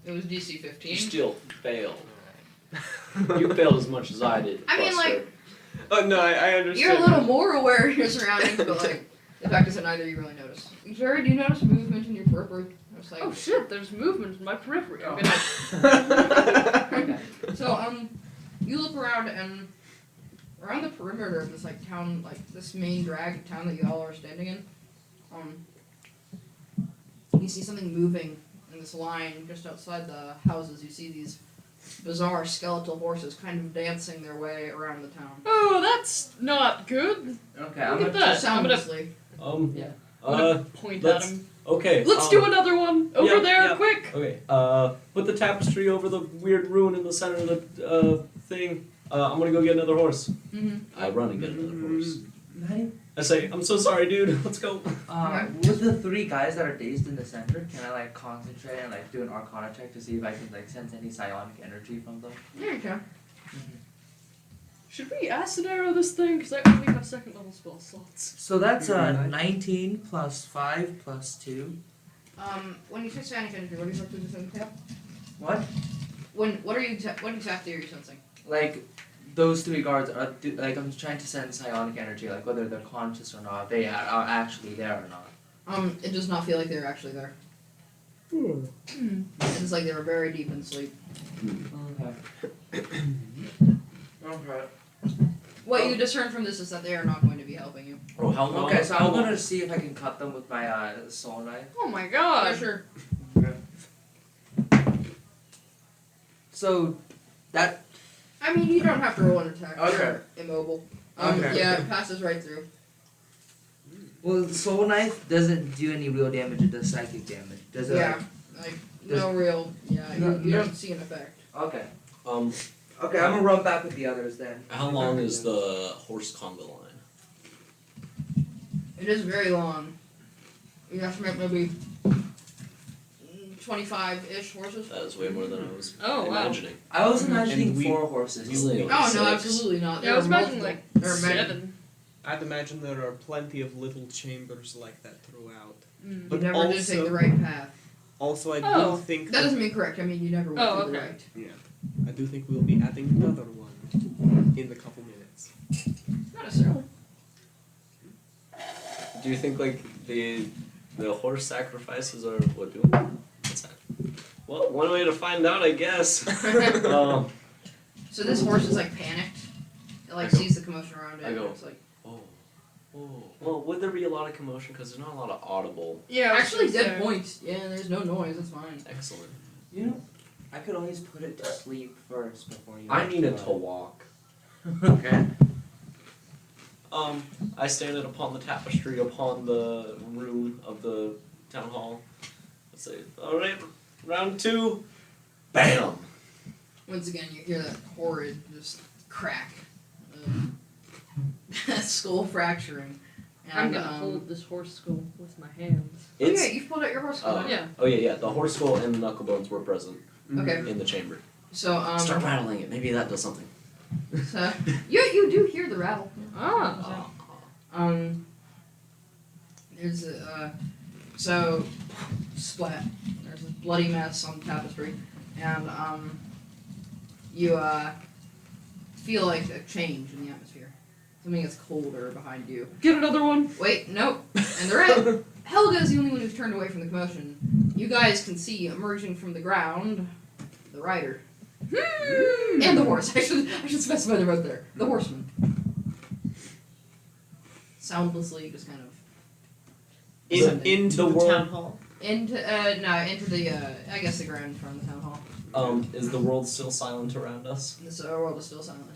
it was DC You 15. still failed. You failed as much as I did. I mean, Buster. like, Oh no, I understand. you're a little more aware of your surroundings, but like the fact is that neither of you really notice. Jared, do you notice movement in your periphery? I was like, Oh shit, there's movement in my periphery. I'm Oh. gonna. Okay. So you look around and around the perimeter of this like town, like this main drag town that you all are standing in, you see something moving in this line just outside the houses. You see these bizarre skeletal horses kind of dancing their way around the town. Oh, that's not good. Okay, Look I'm at gonna that. I'm gonna Soundlessly. Yeah. I'm gonna point at let's- him. Okay. Let's do another one over yeah, there, yeah. quick. Okay. Put the tapestry over the weird ruin in the center of the thing. I'm gonna go get another horse. Mm-hmm. I run and get another horse. Maddie, I say, I'm so sorry, dude. Let's go. with the 3 guys that are dazed in the center, can I like concentrate and like do an Arcana check to see if I can like sense any psionic energy from them? There you go. Should we acid arrow this thing? Because I only have second level spell slots. So that's 19 plus 5 plus 2. When you say psionic energy, what exactly do you think? What? What exactly are you sensing? Like those 3 guards are like I'm trying to sense psionic energy, like whether they're conscious or not, they are actually there or not. It does not feel like they're actually there. It's like they were very deep in sleep. Okay. Okay. What you discern from this is that they are not going to be helping you. Oh, how long? Okay, so I'm gonna see if I can cut them with my soul knife. Oh my god. Yeah, sure. So that I mean, you don't have to roll an attack. Okay. You're immobile. Okay. Yeah, it passes right through. well, the soul knife doesn't do any real damage. It does psychic damage. Does it? Yeah, like no real. Yeah, you don't see an effect. Okay. Um, Okay, I'm gonna run back with the others then. how long is the horse conga line? It is very long. You estimate maybe 25-ish horses. That is way more than I was Oh, wow. imagining. I was imagining And we- 4 horses. You live. Oh no, 6. absolutely not. Yeah, I There was are imagining multiple. like There are many. 7. I'd imagine there are plenty of little chambers like that throughout. Mm. You But never did take the right path. Also, I Oh. do think That doesn't mean correct. I mean, you never went Oh, through the okay. right. I do think we'll be adding another one in the couple minutes. Not necessarily. Do you think like the horse sacrifices are what doing? What's that? Well, one way to find out, I guess. So this horse is like panicked. It like I go- sees the commotion around it. I go, And it's like Oh. Well, would there be a lot of commotion? Because there's not a lot of audible. Yeah, actually dead point. Yeah, there's no noise. That's fine. Excellent. You know, I could always put it to sleep first before you. I need it to walk. Okay. I stand it upon the tapestry upon the room of the town hall. Let's say, all right, round 2. Bam. Once again, you hear that horrid just crack. Skull fracturing. And, I'm gonna hold this horse skull with my hands. Oh yeah, you've pulled out your horse skull. Yeah. Oh yeah. The horse skull and the knuckle bones were present Okay. in the chamber. So Start rattling it. Maybe that does something. so you do hear the rattle. Ah. There's a so splat. There's a bloody mess on the tapestry, and you feel like a change in the atmosphere. Something gets colder behind you. Get another one. Wait, nope. And the right. Helga is the only one who's turned away from the commotion. You guys can see emerging from the ground the rider and the horse. I should specify they're both there. The horseman. soundlessly just kind of Into The the world- town hall. into the I guess the ground in front of the town hall. Is the world still silent around us? This world is still silent.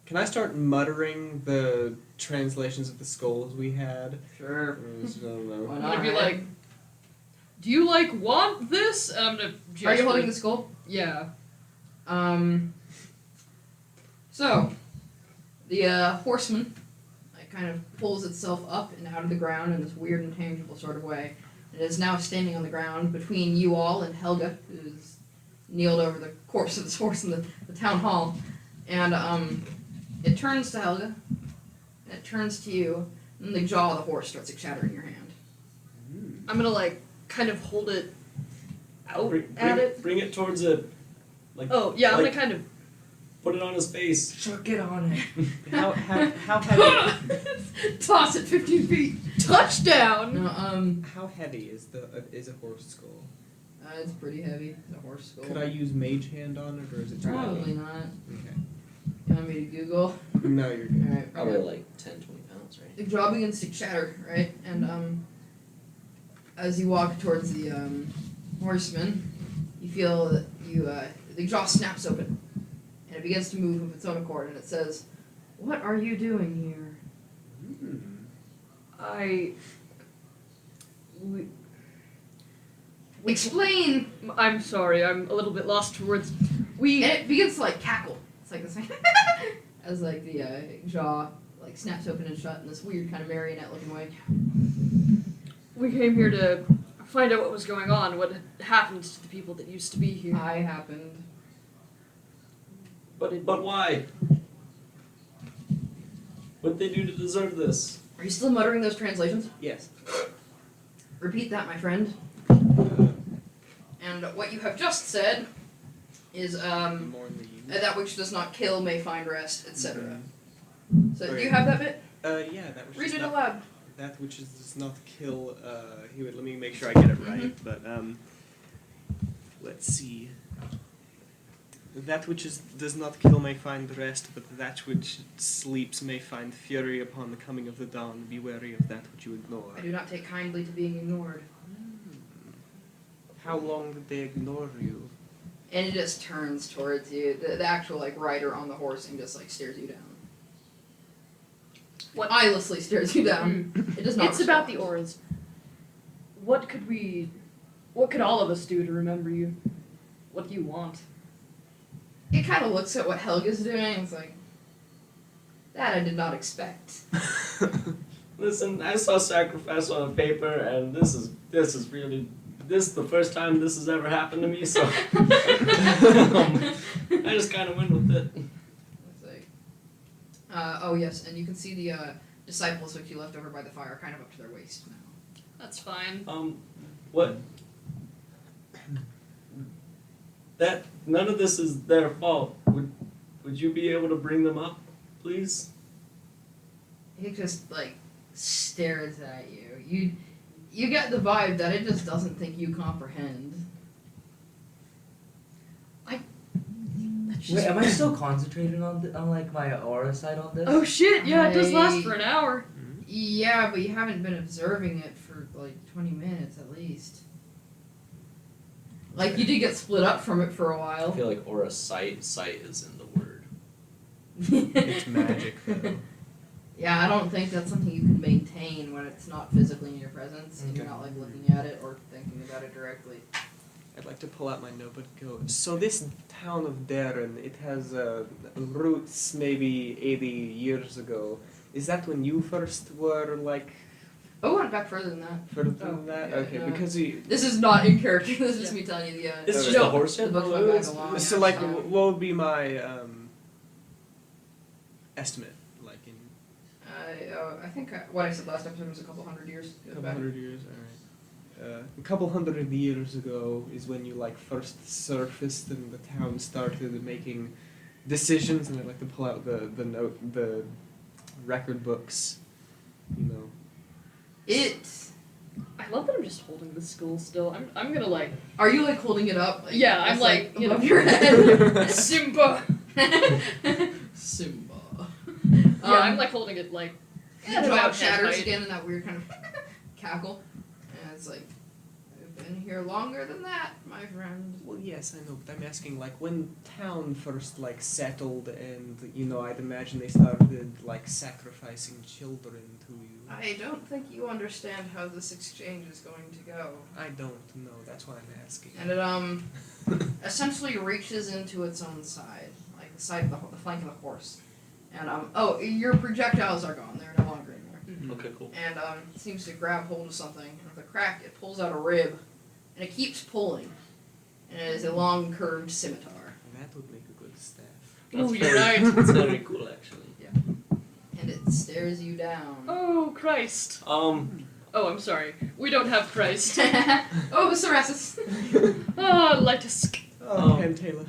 Can I start muttering the translations of the skulls we had? Sure. I don't know. Why I'm not? gonna be right? like, do you like want this? And I'm gonna gesture. Are you holding the skull? Yeah. So, the horseman kind of pulls itself up and out of the ground in this weird, intangible sort of way. It is now standing on the ground between you all and Helga, who's kneeled over the corpse of this horse in the town hall. And it turns to Helga, and it turns to you, and the jaw of the horse starts to shatter in your hand. I'm gonna like kind of hold it out Bring at it. Bring it towards it. Like, Oh yeah, I'm like, gonna kind of. put it on his face. Chuck it on it. How heavy? Toss it 15 feet. Touchdown! No, How heavy is a horse skull? it's pretty heavy. It's a horse skull. Could I use mage hand on it, or is it too Probably heavy? not. Okay. You want me to Google? No, you're good. Alright. Probably like 10, 20 pounds, right? The jaw begins to shatter, right? And as you walk towards the horseman, you feel that the jaw snaps open, and it begins to move of its own accord, and it says, "What are you doing here?" Explain. I'm sorry, I'm a little bit lost for words. And it begins to like cackle. It's like this, as like the jaw like snaps open and shut in this weird kind of marionette-looking way. We came here to find out what was going on, what had happened to the people that used to be here. I happened. But why? What'd they do to deserve this? Are you still muttering those translations? Yes. Repeat that, my friend. And what you have just said is More than you. that which does not kill may find rest, etc. So do Okay. you have that bit? Yeah, that was Read just it not, aloud. that which does not kill. Let me make sure I get it right. But let's see. That which does not kill may find rest, but that which sleeps may find fury upon the coming of the dawn. Be wary of that which you ignore. I do not take kindly to being ignored. How long did they ignore you? And it just turns towards you, the actual like rider on the horse, and just like stares you down. What? Eyelessly stares you down. It does not. It's about the respond. auras. What could all of us do to remember you? What do you want? It kind of looks at what Helga's doing. And it's like, that I did not expect. Listen, I saw sacrifice on a paper, and this is the first time this has ever happened to me. So I just kind of went with it. It's like, oh yes, and you can see the disciples which you left over by the fire, kind of up to their waist now. That's fine. What? That none of this is their fault. Would you be able to bring them up, please? He just like stares at you. You get the vibe that it just doesn't think you comprehend. Wait, am I still concentrating on like my aura side on this? Oh shit! Yeah, it does last I- for an hour. Yeah, but you haven't been observing it for like 20 minutes at least. Like you did get split up from it for a I while. feel like aura sight is in the word. It's magic, though. Yeah, I don't think that's something you can maintain when it's not physically in your presence and you're not like looking at it or thinking about it directly. I'd like to pull out my notebook and go, so this town of Darren, it has roots maybe 80 years ago. Is that when you first were, like, Oh, I went back further than that. further Oh, than that? yeah, Okay, no. because you... This is not in character. This is just me telling you the. This is Okay. just no, the horse the shit. book went back along. So, like, Um, what would be my estimate? Like, in I think what I said last episode was a couple hundred years. a Goes couple back. hundred years? Alright. A couple hundred years ago is when you, like, first surfaced and the town started making decisions, and I'd like to pull out the record books, you know. I love that I'm just holding the skull still. I'm gonna like. Are you like holding it up? Yeah, I'm it's, like, you above know, your head. Simba. Simba. Yeah, I'm like holding it like And Yeah, the no, jaw okay, shatters right. again in that weird kind of cackle. And it's like, I've been here longer than that, my friend. Well, yes, I know, but I'm asking, like, when town first, like, settled and, you know, I'd imagine they started, like, sacrificing children to you. I don't think you understand how this exchange is going to go. I don't know, that's why I'm asking. And it essentially reaches into its own side, like the side of the flank of the horse. And oh, your projectiles are gone; they're no longer in there. Okay, cool. And it seems to grab hold of something, and with a crack, it pulls out a rib, and it keeps pulling. And it is a long curved scimitar. That would make a good staff. Oh, That's you're very- right. That's very cool, actually. And it stares you down. Oh, Christ. Oh, I'm sorry. We don't have Christ. Oh, Ceresis! Ah, Lytus. Oh, and Taylor.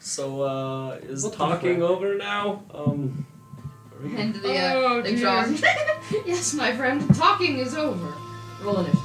So, is What the talking crap? over now? And the Oh, they dear. draw. Yes, my friend, talking is over. Roll initiative.